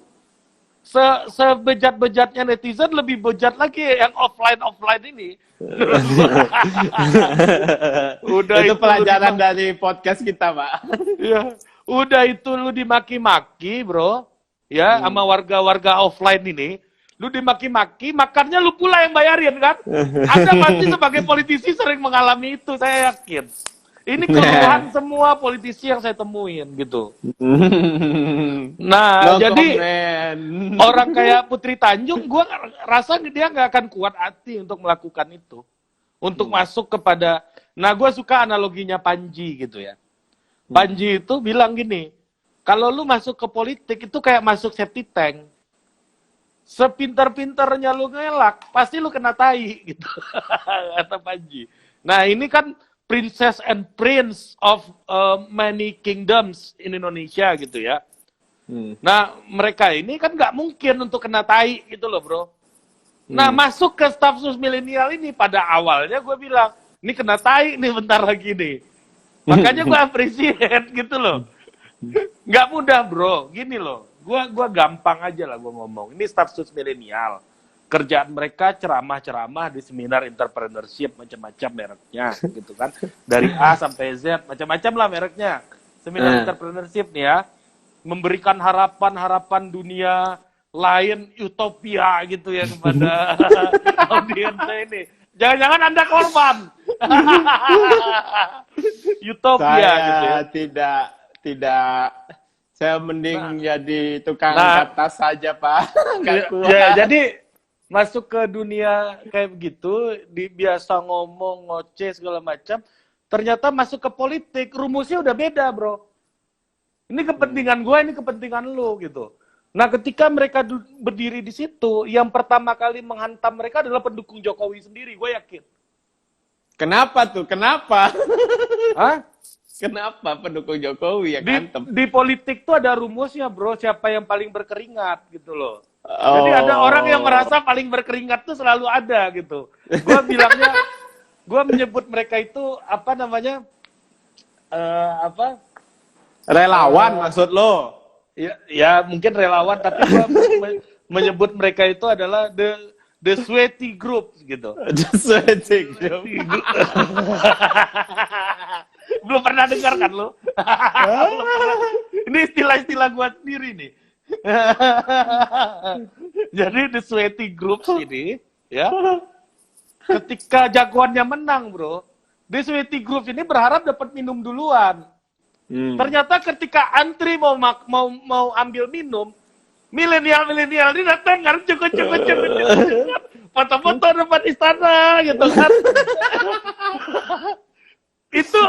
S4: Sebejat-bejatnya netizen lebih bejat lagi yang offline ini. Udah
S2: itu pelajaran
S4: lu
S2: dari podcast kita, Pak.
S4: ya, udah itu lu dimaki-maki, bro. Ya, sama warga-warga offline ini, lu dimaki-maki, makannya lu pula yang bayarin kan? Anda pasti sebagai politisi sering mengalami itu, saya yakin. Ini keluhan semua politisi yang saya temuin gitu. Nah,
S2: No
S4: jadi
S2: comment.
S4: orang kayak Putri Tanjung, gue rasa dia nggak akan kuat hati untuk melakukan itu, untuk masuk kepada. Nah, gue suka analoginya Panji gitu ya. Panji itu bilang gini, kalau lu masuk ke politik itu kayak masuk septic tank. Sepintar-pintarnya lu ngelak, pasti lu kena tai gitu, kata Panji. Nah, ini kan Princess and Prince of many kingdoms in Indonesia gitu ya. Nah, mereka ini kan nggak mungkin untuk kena tai gitu loh, bro. Nah, masuk ke staf sus milenial ini pada awalnya gue bilang, ini kena tai nih bentar lagi nih. Makanya gue appreciate gitu loh. Nggak mudah, bro. Gini loh, gue gampang aja lah gue ngomong. Ini staf sus milenial. Kerjaan mereka ceramah-ceramah di seminar entrepreneurship macam-macam mereknya gitu kan. Dari A sampai Z macam-macam lah mereknya. Seminar entrepreneurship nih ya. Memberikan harapan-harapan dunia lain utopia gitu ya kepada audiensnya ini. Jangan-jangan Anda korban. Utopia
S2: Saya
S4: gitu ya.
S2: tidak saya mending jadi tukang angkat tas saja, Pak. Nggak kuat.
S4: Ya, jadi masuk ke dunia kayak begitu, biasa ngomong, ngoceh segala macam, ternyata masuk ke politik, rumusnya udah beda, bro. Ini kepentingan gue, ini kepentingan lu, gitu. Nah, ketika mereka berdiri di situ, yang pertama kali menghantam mereka adalah pendukung Jokowi sendiri, gue yakin.
S2: Kenapa tuh? Kenapa?
S4: Hah?
S2: Kenapa pendukung Jokowi yang ngantem?
S4: Di politik tuh ada rumusnya, bro, siapa yang paling berkeringat, gitu loh. Jadi ada orang yang merasa paling berkeringat tuh selalu ada gitu. Gue bilangnya, gue menyebut mereka itu apa namanya,
S2: Relawan maksud lo?
S4: Ya mungkin relawan, tapi gue menyebut mereka itu adalah the sweaty group gitu.
S2: Sweating.
S4: Belum pernah dengar kan lo? Ini istilah-istilah gue sendiri nih. Jadi the sweaty groups ini ya, ketika jagoannya menang, bro, the sweaty groups ini berharap dapat minum duluan. Ternyata ketika antri mau ambil minum, milenial ini datang kan cukup foto-foto depan istana gitu kan. Itu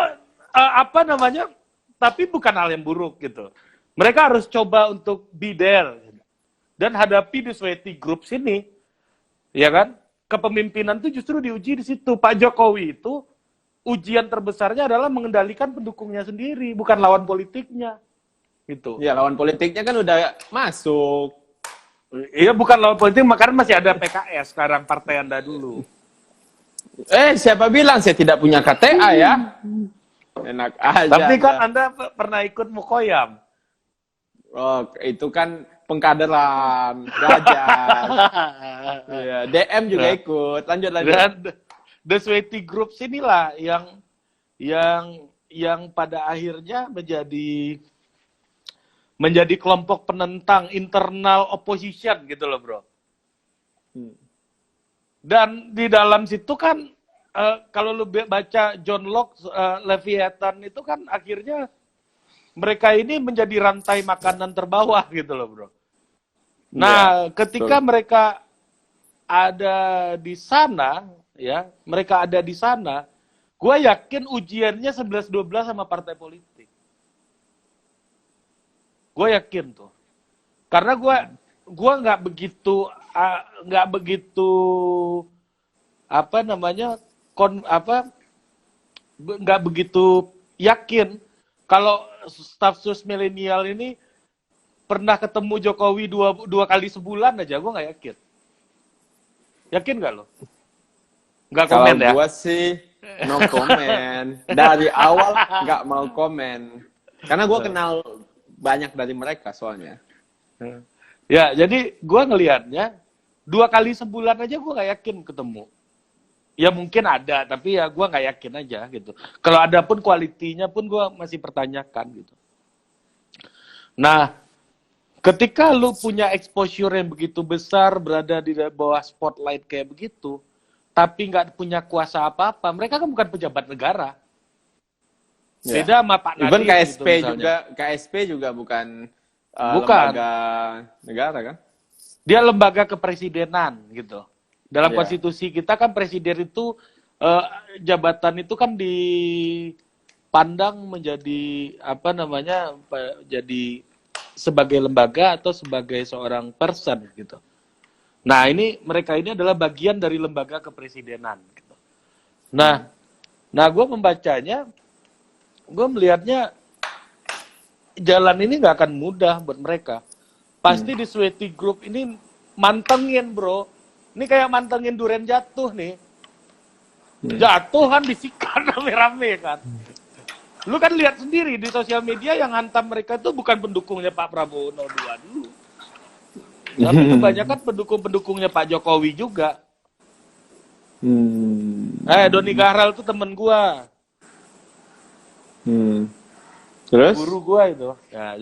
S4: apa namanya? Tapi bukan hal yang buruk gitu. Mereka harus coba untuk be there dan hadapi the sweaty groups ini, ya kan? Kepemimpinan itu justru diuji di situ. Pak Jokowi itu ujian terbesarnya adalah mengendalikan pendukungnya sendiri, bukan lawan politiknya, gitu.
S2: Ya lawan politiknya kan udah masuk.
S4: Iya bukan lawan politik, makanya masih ada PKS sekarang partai Anda dulu.
S2: Siapa bilang saya tidak punya KTA ya? Enak aja.
S4: Tapi kan Anda pernah ikut Mukoyam.
S2: Oh, itu kan pengkaderan, belajar. Ya, DM juga ikut. Lanjut.
S4: Dan the sweaty groups inilah yang pada akhirnya menjadi kelompok penentang internal opposition gitu loh, bro. Dan di dalam situ kan kalau lu baca John Locke Leviathan itu kan akhirnya mereka ini menjadi rantai makanan terbawah gitu loh, bro. Nah, ketika mereka ada di sana, ya, mereka ada di sana, gue yakin ujiannya 11-12 sama partai politik. Gue yakin tuh, karena gue nggak begitu apa namanya nggak begitu yakin kalau staf sus milenial ini pernah ketemu Jokowi dua kali sebulan aja. Gue nggak yakin. Yakin nggak lo? Nggak
S2: Kalau
S4: komen ya?
S2: gua sih no comment. Dari awal nggak mau komen. Karena gua kenal banyak dari mereka soalnya.
S4: Ya, jadi gue ngelihatnya 2 kali sebulan aja gue nggak yakin ketemu. Ya mungkin ada, tapi ya gue nggak yakin aja gitu. Kalau ada pun kualitinya pun gue masih pertanyakan gitu. Nah, ketika lu punya exposure yang begitu besar, berada di bawah spotlight kayak begitu, tapi nggak punya kuasa apa-apa, mereka kan bukan pejabat negara.
S2: Ya.
S4: Beda sama Pak Nadiem
S2: Even KSP
S4: gitu,
S2: juga,
S4: misalnya.
S2: KSP juga bukan
S4: Bukan.
S2: lembaga negara kan?
S4: Dia lembaga kepresidenan gitu. Dalam
S2: Iya.
S4: konstitusi kita kan presiden itu jabatan itu kan dipandang menjadi apa namanya jadi sebagai lembaga atau sebagai seorang person gitu. Nah ini mereka ini adalah bagian dari lembaga kepresidenan. Gitu. Nah gue membacanya, gue melihatnya jalan ini nggak akan mudah buat mereka. Pasti di Sweaty Group ini mantengin bro. Ini kayak mantengin durian jatuh nih. Jatuh kan disikat rame-rame kan. Lu kan lihat sendiri di sosial media yang hantam mereka itu bukan pendukungnya Pak Prabowo 02 dulu. Tapi kebanyakan pendukung-pendukungnya Pak Jokowi juga. Doni Gahral tuh temen gua.
S2: Terus?
S4: Guru gua itu. Nah,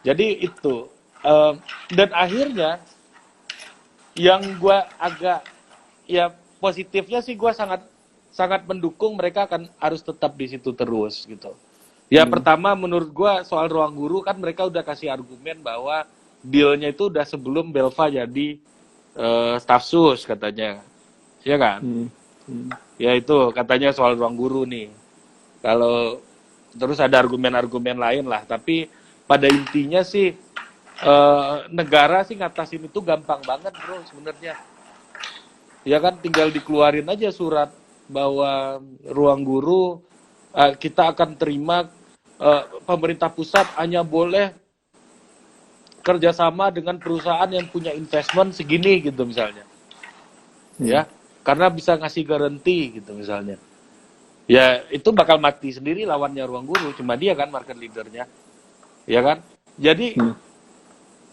S4: jadi itu. Dan akhirnya yang gua agak ya positifnya sih gua sangat mendukung mereka akan harus tetap di situ terus gitu. Ya pertama menurut gua soal ruang guru kan mereka udah kasih argumen bahwa dealnya itu udah sebelum Belva jadi staf sus katanya. Iya kan? Ya itu katanya soal ruang guru nih. Kalau terus ada argumen-argumen lain lah, tapi pada intinya sih negara sih ngatasin itu gampang banget bro sebenarnya. Ya kan tinggal dikeluarin aja surat bahwa ruang guru kita akan terima pemerintah pusat hanya boleh kerjasama dengan perusahaan yang punya investment segini gitu misalnya. Ya, karena bisa ngasih garansi gitu misalnya. Ya itu bakal mati sendiri lawannya ruang guru, cuma dia kan market leadernya, ya kan. Jadi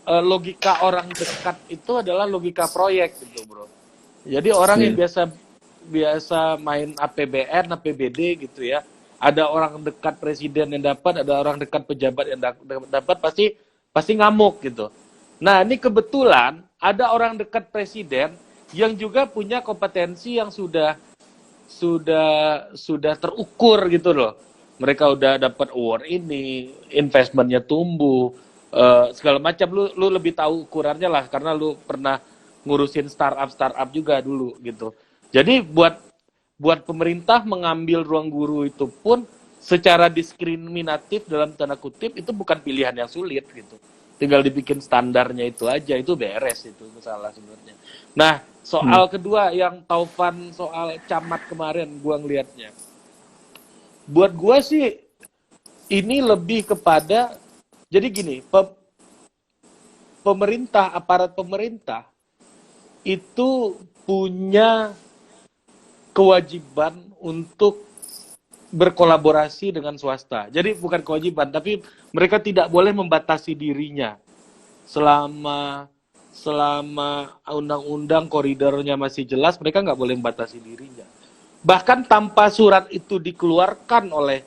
S4: logika orang dekat itu adalah logika proyek gitu bro. Jadi orang yang biasa main APBN, APBD gitu ya, ada orang dekat presiden yang dapat, ada orang dekat pejabat yang dapat, pasti ngamuk gitu. Nah ini kebetulan ada orang dekat presiden yang juga punya kompetensi yang sudah terukur gitu loh. Mereka udah dapat award ini, investmentnya tumbuh, segala macam. Lu lebih tahu ukurannya lah karena lu pernah ngurusin startup juga dulu gitu. Jadi buat pemerintah mengambil ruang guru itu pun secara diskriminatif dalam tanda kutip itu bukan pilihan yang sulit gitu. Tinggal dibikin standarnya itu aja, itu beres itu masalah sebenarnya. Nah, soal kedua yang Taufan soal camat kemarin gua ngelihatnya. Buat gua sih ini lebih kepada jadi gini, aparat pemerintah itu punya kewajiban untuk berkolaborasi dengan swasta. Jadi bukan kewajiban, tapi mereka tidak boleh membatasi dirinya selama undang-undang koridornya masih jelas, mereka nggak boleh membatasi dirinya. Bahkan tanpa surat itu dikeluarkan oleh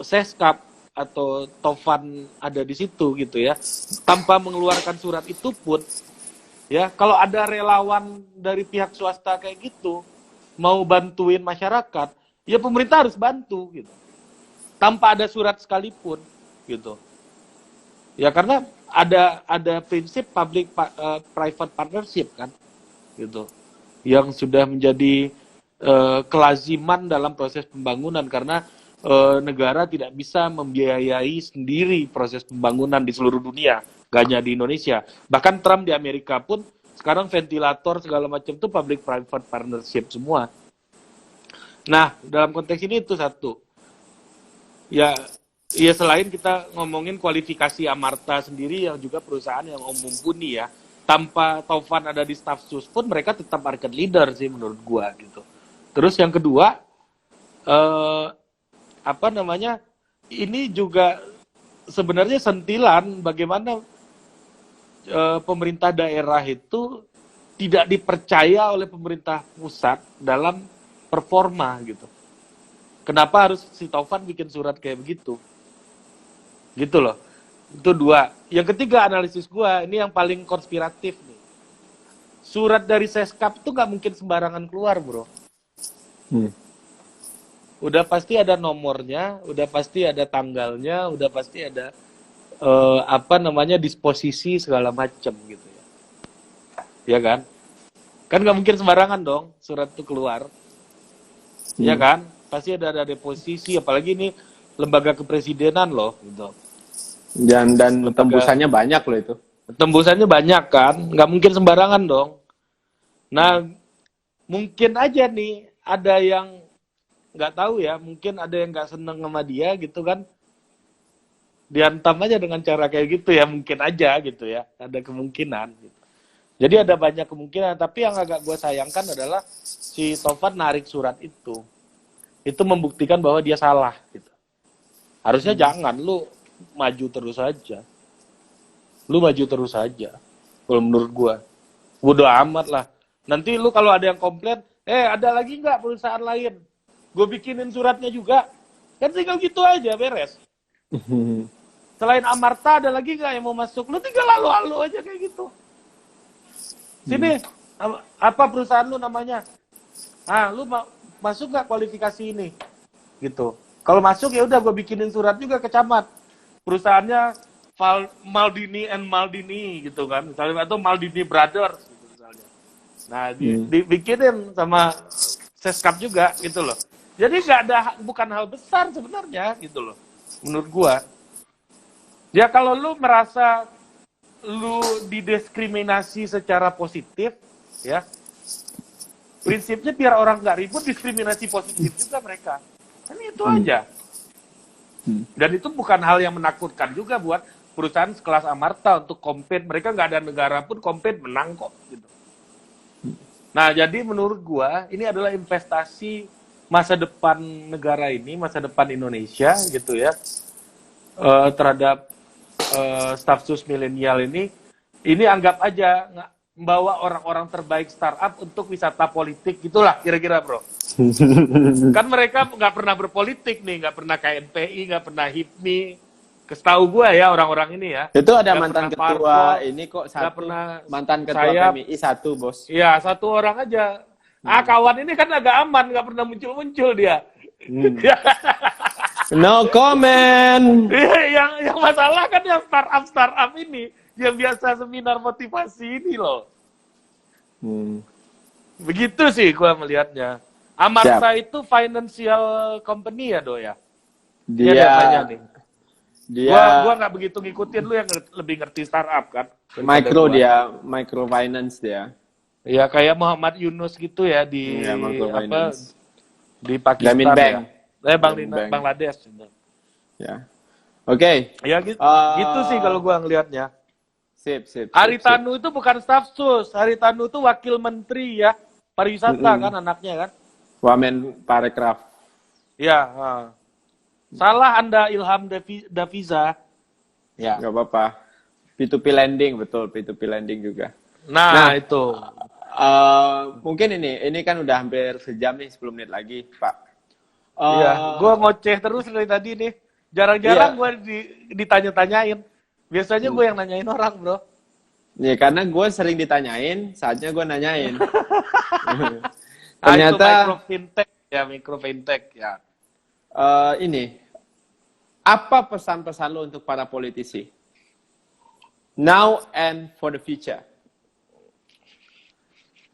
S4: Seskap atau Taufan ada di situ gitu ya, tanpa mengeluarkan surat itu pun, ya kalau ada relawan dari pihak swasta kayak gitu mau bantuin masyarakat, ya pemerintah harus bantu gitu, tanpa ada surat sekalipun gitu. Ya karena ada prinsip public private partnership kan gitu. yang sudah menjadi kelaziman dalam proses pembangunan karena negara tidak bisa membiayai sendiri proses pembangunan di seluruh dunia, gak hanya di Indonesia. Bahkan Trump di Amerika pun sekarang ventilator segala macam itu public-private partnership semua. Nah, dalam konteks ini itu satu. Ya selain kita ngomongin kualifikasi Amarta sendiri yang juga perusahaan yang mumpuni ya, tanpa Taufan ada di staff sus pun mereka tetap market leader sih menurut gua gitu. Terus yang kedua, ini juga sebenarnya sentilan bagaimana pemerintah daerah itu tidak dipercaya oleh pemerintah pusat dalam performa gitu. Kenapa harus si Taufan bikin surat kayak begitu? Gitu loh. Itu dua. Yang ketiga analisis gua, ini yang paling konspiratif nih. Surat dari Seskap itu nggak mungkin sembarangan keluar, bro. Udah pasti ada nomornya, udah pasti ada tanggalnya, udah pasti ada disposisi segala macam gitu ya. Ya kan? Kan nggak mungkin sembarangan dong surat itu keluar. Ya kan? Pasti ada deposisi, apalagi ini lembaga kepresidenan loh gitu.
S2: Dan tembusannya banyak loh itu.
S4: Tembusannya banyak kan, nggak mungkin sembarangan dong. Nah, mungkin aja nih ada yang nggak tahu ya, mungkin ada yang nggak seneng sama dia gitu kan, diantam aja dengan cara kayak gitu ya, mungkin aja gitu ya, ada kemungkinan. Gitu. Jadi ada banyak kemungkinan, tapi yang agak gue sayangkan adalah si Taufan narik surat itu membuktikan bahwa dia salah. Gitu. Harusnya jangan, lu maju terus aja. Kalau menurut gue. Bodoh amat lah. Nanti lu kalau ada yang komplain, ada lagi nggak perusahaan lain? Gue bikinin suratnya juga. Kan tinggal gitu aja, beres. Selain Amarta, ada lagi nggak yang mau masuk? Lu tinggal lalu-lalu aja kayak gitu. Sini, apa perusahaan lu namanya? Lu masuk nggak kualifikasi ini? Gitu. Kalau masuk ya udah gue bikinin surat juga ke camat. Perusahaannya Maldini and Maldini gitu kan, misalnya, atau Maldini Brothers gitu misalnya. Nah, dibikinin sama Seskap juga gitu loh. Jadi bukan hal besar sebenarnya gitu loh. Menurut gua. Ya kalau lu merasa lu didiskriminasi secara positif, ya prinsipnya biar orang nggak ribut, diskriminasi positif juga mereka. Kan itu aja. Dan itu bukan hal yang menakutkan juga buat perusahaan sekelas Amarta untuk compete. Mereka nggak ada negara pun compete menang kok. Gitu. Nah jadi menurut gua ini adalah investasi masa depan negara ini, masa depan Indonesia gitu ya, terhadap staf sus milenial ini anggap aja membawa orang-orang terbaik startup untuk wisata politik, gitulah kira-kira bro. Kan mereka nggak pernah berpolitik nih, nggak pernah KNPI, nggak pernah HIPMI, Kestahu gue ya orang-orang ini ya.
S2: Itu ada
S4: gak
S2: mantan ketua
S4: parpol,
S2: ini kok satu.
S4: pernah
S2: Mantan ketua PMI satu, Bos.
S4: Iya, satu orang aja. Kawan ini kan agak aman, nggak pernah muncul-muncul dia.
S2: No comment.
S4: yang masalah kan yang startup ini, yang biasa seminar motivasi ini loh. Begitu sih gue melihatnya. Amarta itu financial company ya, Do ya?
S2: Dia
S4: gua nggak begitu ngikutin, lu yang lebih ngerti startup kan.
S2: Microfinance dia.
S4: Ya kayak Muhammad Yunus gitu ya di di Pakistan.
S2: Grameen Bank.
S4: Ya. Bangladesh.
S2: Ya. Oke.
S4: Ya gitu sih kalau gua ngelihatnya.
S2: Sip.
S4: Haritanu itu bukan staf sus, Haritanu itu wakil menteri ya pariwisata kan anaknya kan.
S2: Wamen Parekraf.
S4: Ya. Salah Anda Ilham Daviza.
S2: Ya. Gak apa-apa. P2P lending, betul. P2P lending juga.
S4: Nah itu.
S2: Mungkin ini kan udah hampir sejam nih, 10 menit lagi, Pak.
S4: Iya, gue ngoceh terus dari tadi nih. Jarang-jarang gue ditanya-tanyain. Biasanya gue yang nanyain orang, bro.
S2: Ya, karena gue sering ditanyain, saatnya gue nanyain.
S4: Ternyata micro fintech ya.
S2: Ini apa pesan-pesan lo untuk para politisi now and for the future?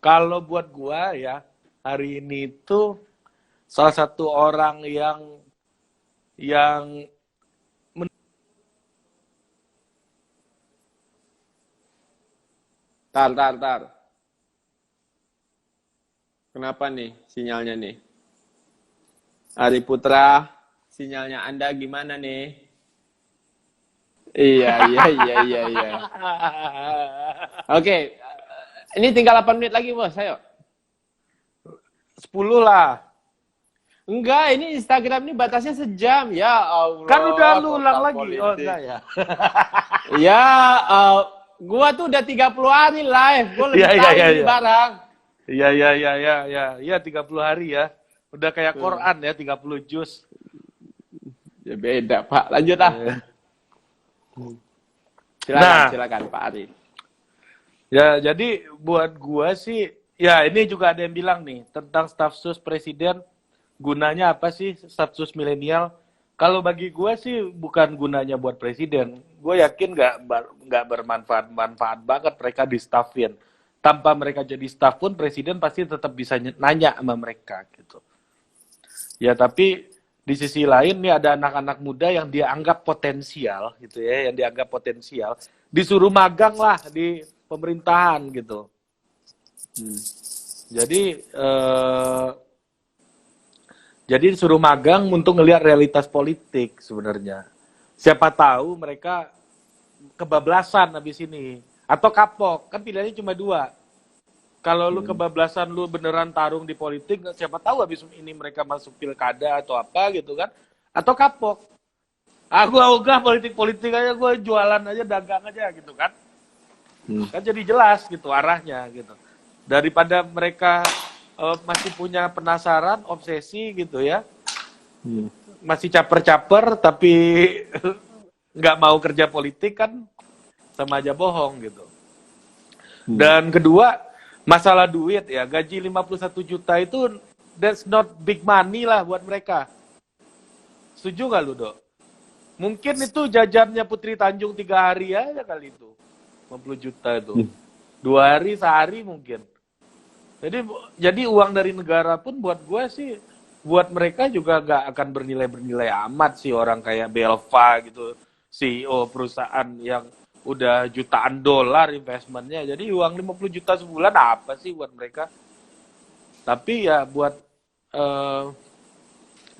S4: Kalau buat gua ya, hari ini tuh salah satu orang yang
S2: Tar. Kenapa nih sinyalnya nih? Ari Putra, sinyalnya Anda gimana nih? Iya. Oke, ini tinggal 8 menit lagi, Bos. Ayo.
S4: 10 lah.
S2: Enggak, ini Instagram ini batasnya sejam. Ya Allah.
S4: Kan udah lu ulang
S2: total
S4: lagi.
S2: politik.
S4: Oh, enggak ya.
S2: Ya, gua tuh udah 30 hari live. Gua lebih tahu ini barang.
S4: Iya, 30 hari ya. Udah kayak Quran ya, 30 juz.
S2: Ya beda, Pak. Lanjut lah. Silakan Pak Ari.
S4: Ya, jadi buat gua sih, ya ini juga ada yang bilang nih tentang stafsus presiden, gunanya apa sih stafsus milenial? Kalau bagi gua sih bukan gunanya buat presiden. Gue yakin nggak bermanfaat banget mereka di staffin. Tanpa mereka jadi staff pun presiden pasti tetap bisa nanya sama mereka gitu. Ya tapi di sisi lain nih ada anak-anak muda yang dia anggap potensial gitu ya, yang dianggap potensial, disuruh magang lah di pemerintahan gitu. Jadi disuruh magang untuk ngelihat realitas politik sebenarnya. Siapa tahu mereka kebablasan habis ini atau kapok, kan pilihannya cuma 2. Kalau lu kebablasan, lu beneran tarung di politik, siapa tahu habis ini mereka masuk pilkada atau apa gitu kan, atau kapok. Gua ogah politik aja, gue jualan aja, dagang aja gitu kan. Kan jadi jelas gitu arahnya gitu. Daripada mereka masih punya penasaran, obsesi gitu ya. Masih caper-caper tapi nggak mau kerja politik kan sama aja bohong gitu. Dan kedua, masalah duit ya, gaji 51 juta itu that's not big money lah buat mereka. Setuju nggak lu, Dok? Mungkin itu jajannya Putri Tanjung 3 hari aja kali itu. 50 juta itu. 2 hari, sehari mungkin. Jadi uang dari negara pun buat gue sih, buat mereka juga gak akan bernilai amat sih orang kayak Belva gitu, CEO perusahaan yang udah jutaan dolar investmentnya. Jadi uang 50 juta sebulan apa sih buat mereka? Tapi ya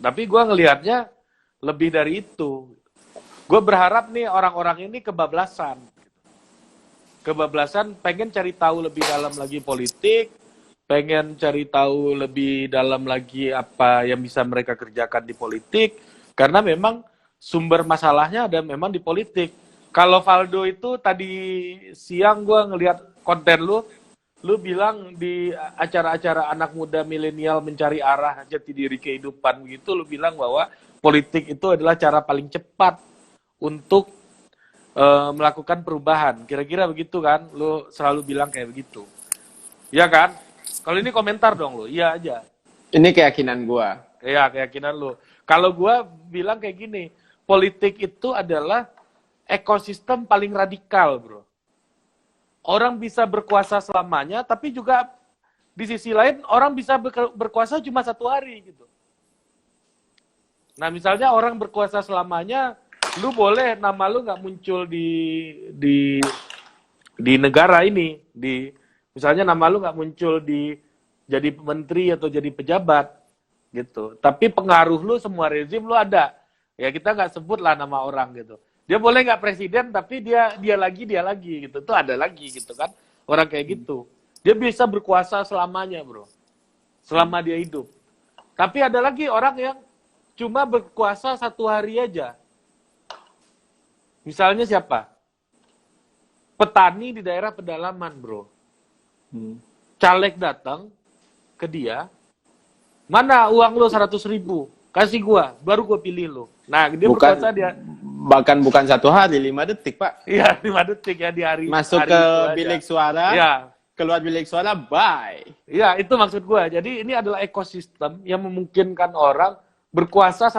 S4: tapi gue ngelihatnya lebih dari itu. Gue berharap nih orang-orang ini kebablasan pengen cari tahu lebih dalam lagi politik, pengen cari tahu lebih dalam lagi apa yang bisa mereka kerjakan di politik, karena memang sumber masalahnya ada memang di politik. Kalau Valdo itu tadi siang gue ngelihat konten lu bilang di acara-acara anak muda milenial mencari arah jati diri kehidupan gitu, lu bilang bahwa politik itu adalah cara paling cepat untuk melakukan perubahan. Kira-kira begitu kan? Lu selalu bilang kayak begitu. Iya kan? Kalau ini komentar dong lu, iya aja.
S2: Ini keyakinan gua.
S4: Iya, keyakinan lu. Kalau gua bilang kayak gini, politik itu adalah ekosistem paling radikal, bro. Orang bisa berkuasa selamanya, tapi juga di sisi lain orang bisa berkuasa cuma 1 hari gitu. Nah, misalnya orang berkuasa selamanya, lu boleh nama lu nggak muncul di negara ini, misalnya nama lu nggak muncul jadi menteri atau jadi pejabat gitu. Tapi pengaruh lu semua rezim lu ada. Ya kita nggak sebut lah nama orang gitu. Dia boleh nggak presiden tapi dia lagi gitu. Itu ada lagi gitu kan. Orang kayak gitu. Dia bisa berkuasa selamanya, bro. Selama dia hidup. Tapi ada lagi orang yang cuma berkuasa 1 hari aja. Misalnya siapa? Petani di daerah pedalaman, bro. Caleg datang ke dia, mana uang lo 100.000? Kasih gua, baru gua pilih lo. Nah, dia berkuasa dia.
S2: Bahkan bukan 1 hari, 5 detik, Pak.
S4: Iya, 5 detik ya di hari.
S2: Masuk
S4: hari
S2: ke bilik suara,
S4: ya.
S2: Keluar bilik suara, bye.
S4: Iya, itu maksud gua. Jadi ini adalah ekosistem yang memungkinkan orang berkuasa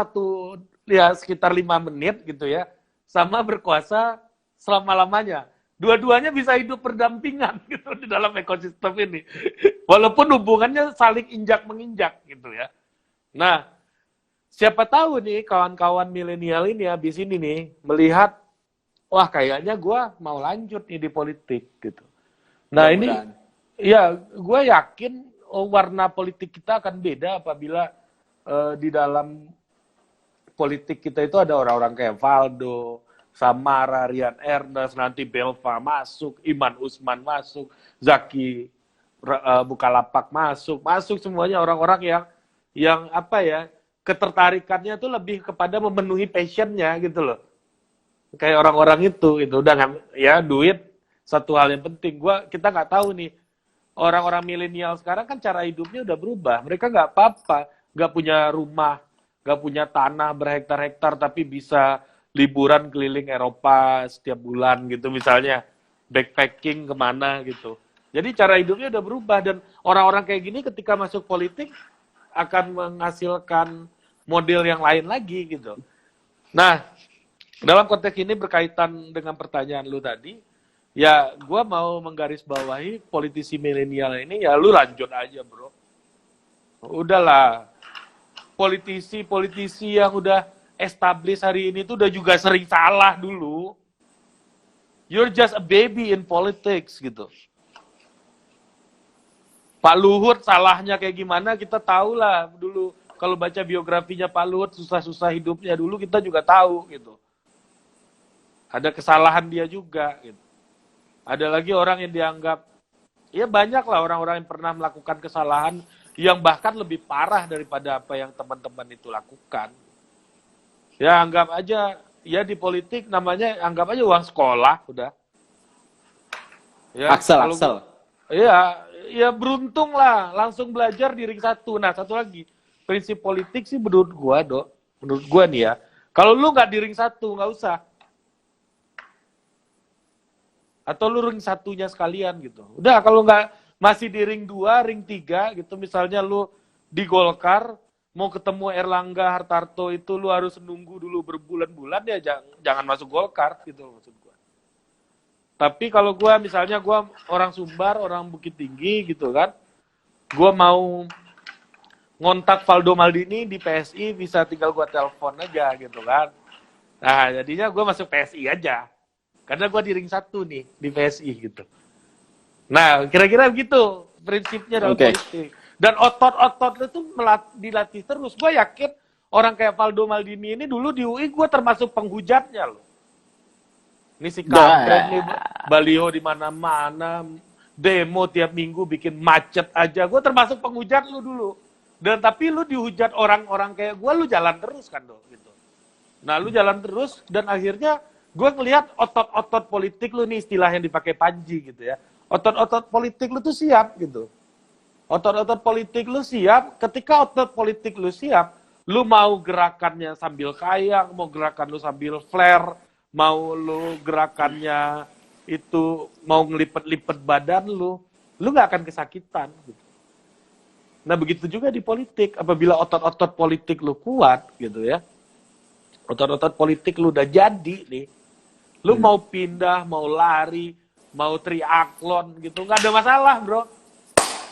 S4: sekitar 5 menit gitu ya, sama berkuasa selama-lamanya. Dua-duanya bisa hidup berdampingan gitu di dalam ekosistem ini. Walaupun hubungannya saling injak-menginjak gitu ya. Nah, siapa tahu nih kawan-kawan milenial ini habis ini nih melihat, wah kayaknya gue mau lanjut nih di politik gitu. Nah ini, ya gue yakin warna politik kita akan beda apabila di dalam politik kita itu ada orang-orang kayak Valdo, Samara, Rian Ernest, nanti Belva masuk, Iman Usman masuk, Zaki Bukalapak masuk semuanya orang-orang yang apa ya, ketertarikannya tuh lebih kepada memenuhi passionnya gitu loh. Kayak orang-orang itu udah ya duit satu hal yang penting. Kita nggak tahu nih orang-orang milenial sekarang kan cara hidupnya udah berubah. Mereka nggak apa-apa, nggak punya rumah, nggak punya tanah berhektar-hektar, tapi bisa liburan keliling Eropa setiap bulan gitu misalnya, backpacking kemana gitu. Jadi cara hidupnya udah berubah dan orang-orang kayak gini ketika masuk politik akan menghasilkan model yang lain lagi gitu. Nah, dalam konteks ini berkaitan dengan pertanyaan lu tadi, ya gue mau menggarisbawahi politisi milenial ini, ya lu lanjut aja bro. Udahlah, politisi yang udah establish hari ini tuh udah juga sering salah dulu. You're just a baby in politics gitu. Pak Luhut salahnya kayak gimana kita tahu lah dulu. Kalau baca biografinya Pak Luhut, susah-susah hidupnya dulu kita juga tahu gitu. Ada kesalahan dia juga gitu. Ada lagi orang yang dianggap, ya banyak lah orang-orang yang pernah melakukan kesalahan yang bahkan lebih parah daripada apa yang teman-teman itu lakukan. Ya anggap aja, ya di politik namanya anggap aja uang sekolah udah. Ya,
S2: Axel.
S4: Ya beruntung lah, langsung belajar di ring 1. Nah, satu lagi, prinsip politik sih menurut gua nih ya, kalau lu nggak di ring 1, nggak usah. Atau lu ring 1-nya sekalian gitu. Udah, kalau nggak masih di ring 2, ring 3 gitu, misalnya lu di Golkar, mau ketemu Erlangga Hartarto itu lu harus nunggu dulu berbulan-bulan, ya jangan masuk Golkar gitu maksud gua. Tapi kalau gue misalnya gue orang Sumbar, orang Bukit Tinggi gitu kan, gue mau ngontak Valdo Maldini di PSI, bisa tinggal gue telepon aja gitu kan. Nah jadinya gue masuk PSI aja, karena gue di ring 1 nih di PSI gitu. Nah kira-kira begitu prinsipnya dalam politik. Dan otot-otot itu dilatih terus. Gue yakin orang kayak Valdo Maldini ini dulu di UI gue termasuk penghujatnya loh. Ini si kampret nih, baliho di mana-mana, demo tiap minggu bikin macet aja. Gue termasuk penghujat lu dulu. Dan tapi lu dihujat orang-orang kayak gue, lu jalan terus kan dong gitu. Nah lu jalan terus dan akhirnya gue ngelihat otot-otot politik lu, nih istilah yang dipakai Panji gitu ya. Otot-otot politik lu tuh siap gitu. Otot-otot politik lu siap, ketika otot politik lu siap, lu mau gerakannya sambil kayang, mau gerakan lu sambil flare, mau lu gerakannya itu mau ngelipet-lipet badan lu nggak akan kesakitan gitu. Nah begitu juga di politik, apabila otot-otot politik lu kuat gitu ya, otot-otot politik lu udah jadi nih, lu mau pindah, mau lari, mau triathlon gitu, nggak ada masalah bro.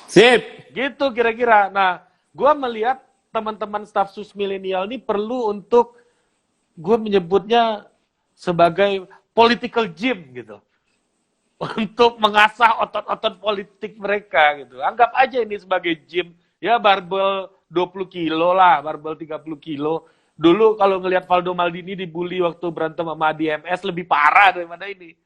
S2: Sip.
S4: Gitu kira-kira. Nah gue melihat teman-teman staf sus milenial ini perlu untuk, gue menyebutnya sebagai political gym gitu, untuk mengasah otot-otot politik mereka gitu. Anggap aja ini sebagai gym, ya barbel 20 kilo lah, barbel 30 kilo. Dulu kalau ngelihat Valdo Maldini dibully waktu berantem sama DMS lebih parah daripada ini.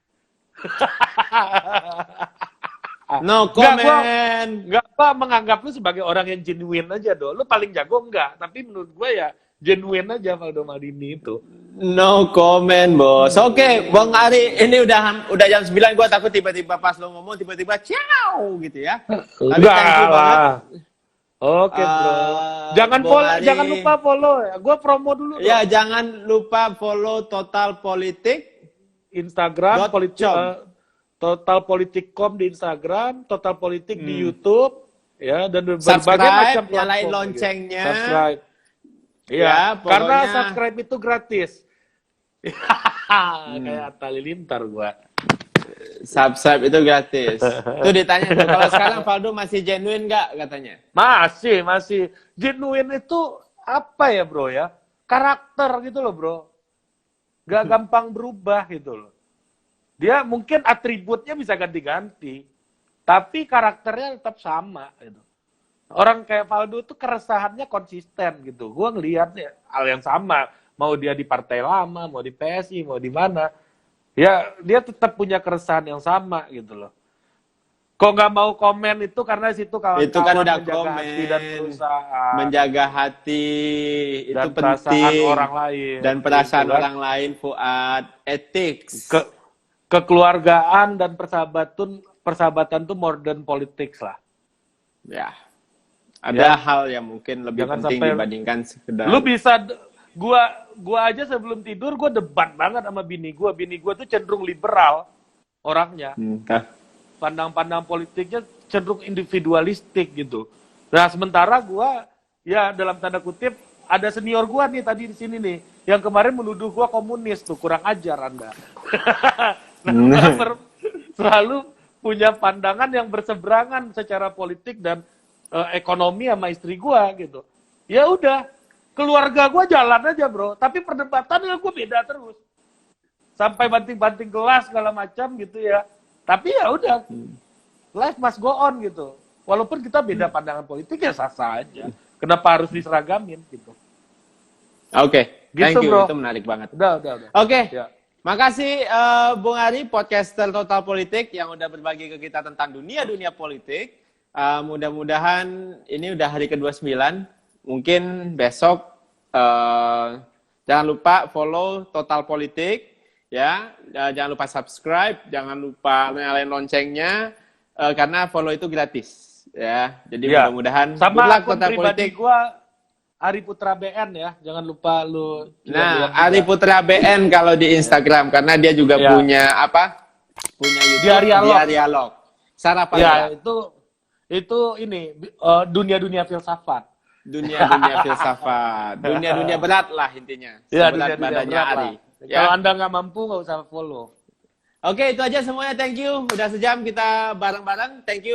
S2: No comment.
S4: Nggak apa menganggap lu sebagai orang yang genuine aja do. Lu paling jago enggak, tapi menurut gue ya genuine aja Valdo Maldini itu.
S2: No comment, bos. Oke, Bang Ari, ini udah jam 9, gue takut tiba-tiba pas lo ngomong tiba-tiba ciao gitu ya. Tapi
S4: Enggak
S2: thank you
S4: lah.
S2: banget.
S4: Oke, bro. Jangan lupa follow ya. Gue promo dulu.
S2: Ya, jangan lupa follow Total Politik
S4: Instagram, Total Politik.com di Instagram, Total Politik di YouTube, ya, dan berbagai macam platform.
S2: Nyalain loncengnya.
S4: Subscribe. Iya, karena subscribe itu gratis. Kayak Atta Halilintar gua.
S2: Subscribe itu gratis. Tuh ditanya tuh, kalau sekarang Valdo masih genuine nggak katanya?
S4: Masih. Genuine itu apa ya, bro ya? Karakter gitu loh, bro. Gak gampang berubah gitu loh. Dia mungkin atributnya bisa ganti-ganti, tapi karakternya tetap sama gitu. Orang kayak Valdo tuh keresahannya konsisten gitu. Gua ngelihatnya hal yang sama. Mau dia di partai lama, mau di PSI, mau di mana. Ya, dia tetap punya keresahan yang sama gitu loh. Kok nggak mau komen itu karena situ kawan-kawan
S2: Itu kan udah
S4: menjaga
S2: komen.
S4: hati dan perusahaan.
S2: Menjaga hati itu
S4: dan perasaan
S2: penting.
S4: orang lain.
S2: Dan perasaan
S4: Gitu kan.
S2: orang lain, Fuad. Ethics.
S4: Kekeluargaan dan persahabatan tuh more than politics lah.
S2: Ya. Ada
S4: Ya.
S2: hal yang mungkin lebih
S4: Jangan
S2: penting
S4: sampai-
S2: dibandingkan sekedar.
S4: Lu bisa gua aja sebelum tidur gua debat banget sama bini gua. Bini gua tuh cenderung liberal orangnya. Pandang-pandang politiknya cenderung individualistik gitu. Nah, sementara gua ya dalam tanda kutip ada senior gua nih tadi di sini nih yang kemarin menuduh gua komunis tuh, kurang ajar Anda. Nah, gua selalu punya pandangan yang berseberangan secara politik dan ekonomi sama istri gua gitu. Ya udah, keluarga gua jalan aja, bro. Tapi perdebatannya gua beda terus. Sampai banting-banting gelas segala macam gitu ya. Tapi ya udah, life must go on gitu. Walaupun kita beda pandangan politik ya sah-sah aja. Kenapa harus diseragamin gitu?
S2: Oke, thank
S4: Gitu,
S2: you.
S4: bro.
S2: Itu menarik banget.
S4: Udah.
S2: Oke,
S4: Ya.
S2: makasih Bung Ari, podcaster Total Politik yang udah berbagi ke kita tentang dunia politik. Mudah-mudahan ini udah hari ke-29. Mungkin besok jangan lupa follow Total Politik ya. Jangan lupa subscribe, jangan lupa nyalain loncengnya karena follow itu gratis ya. Jadi
S4: Ya.
S2: mudah-mudahan
S4: Sama
S2: good luck
S4: akun
S2: Total
S4: pribadi
S2: Politik.
S4: gua Ari Putra BN ya. Jangan lupa lu
S2: Nah,
S4: lihat-lihat
S2: Ari
S4: juga.
S2: Putra BN kalau di Instagram karena dia juga
S4: Ya.
S2: punya apa? Punya YouTube
S4: Diarialog.
S2: Diarialog. Sarapan
S4: Ya,
S2: ya.
S4: itu ini dunia-dunia filsafat.
S2: Dunia filsafat, dunia berat lah intinya.
S4: Ya,
S2: Seberat
S4: dunia
S2: badannya
S4: berat
S2: Ari.
S4: lah.
S2: Ya.
S4: Kalau Anda nggak mampu nggak usah follow.
S2: Oke, itu aja semuanya. Thank you. Udah sejam kita bareng-bareng. Thank you.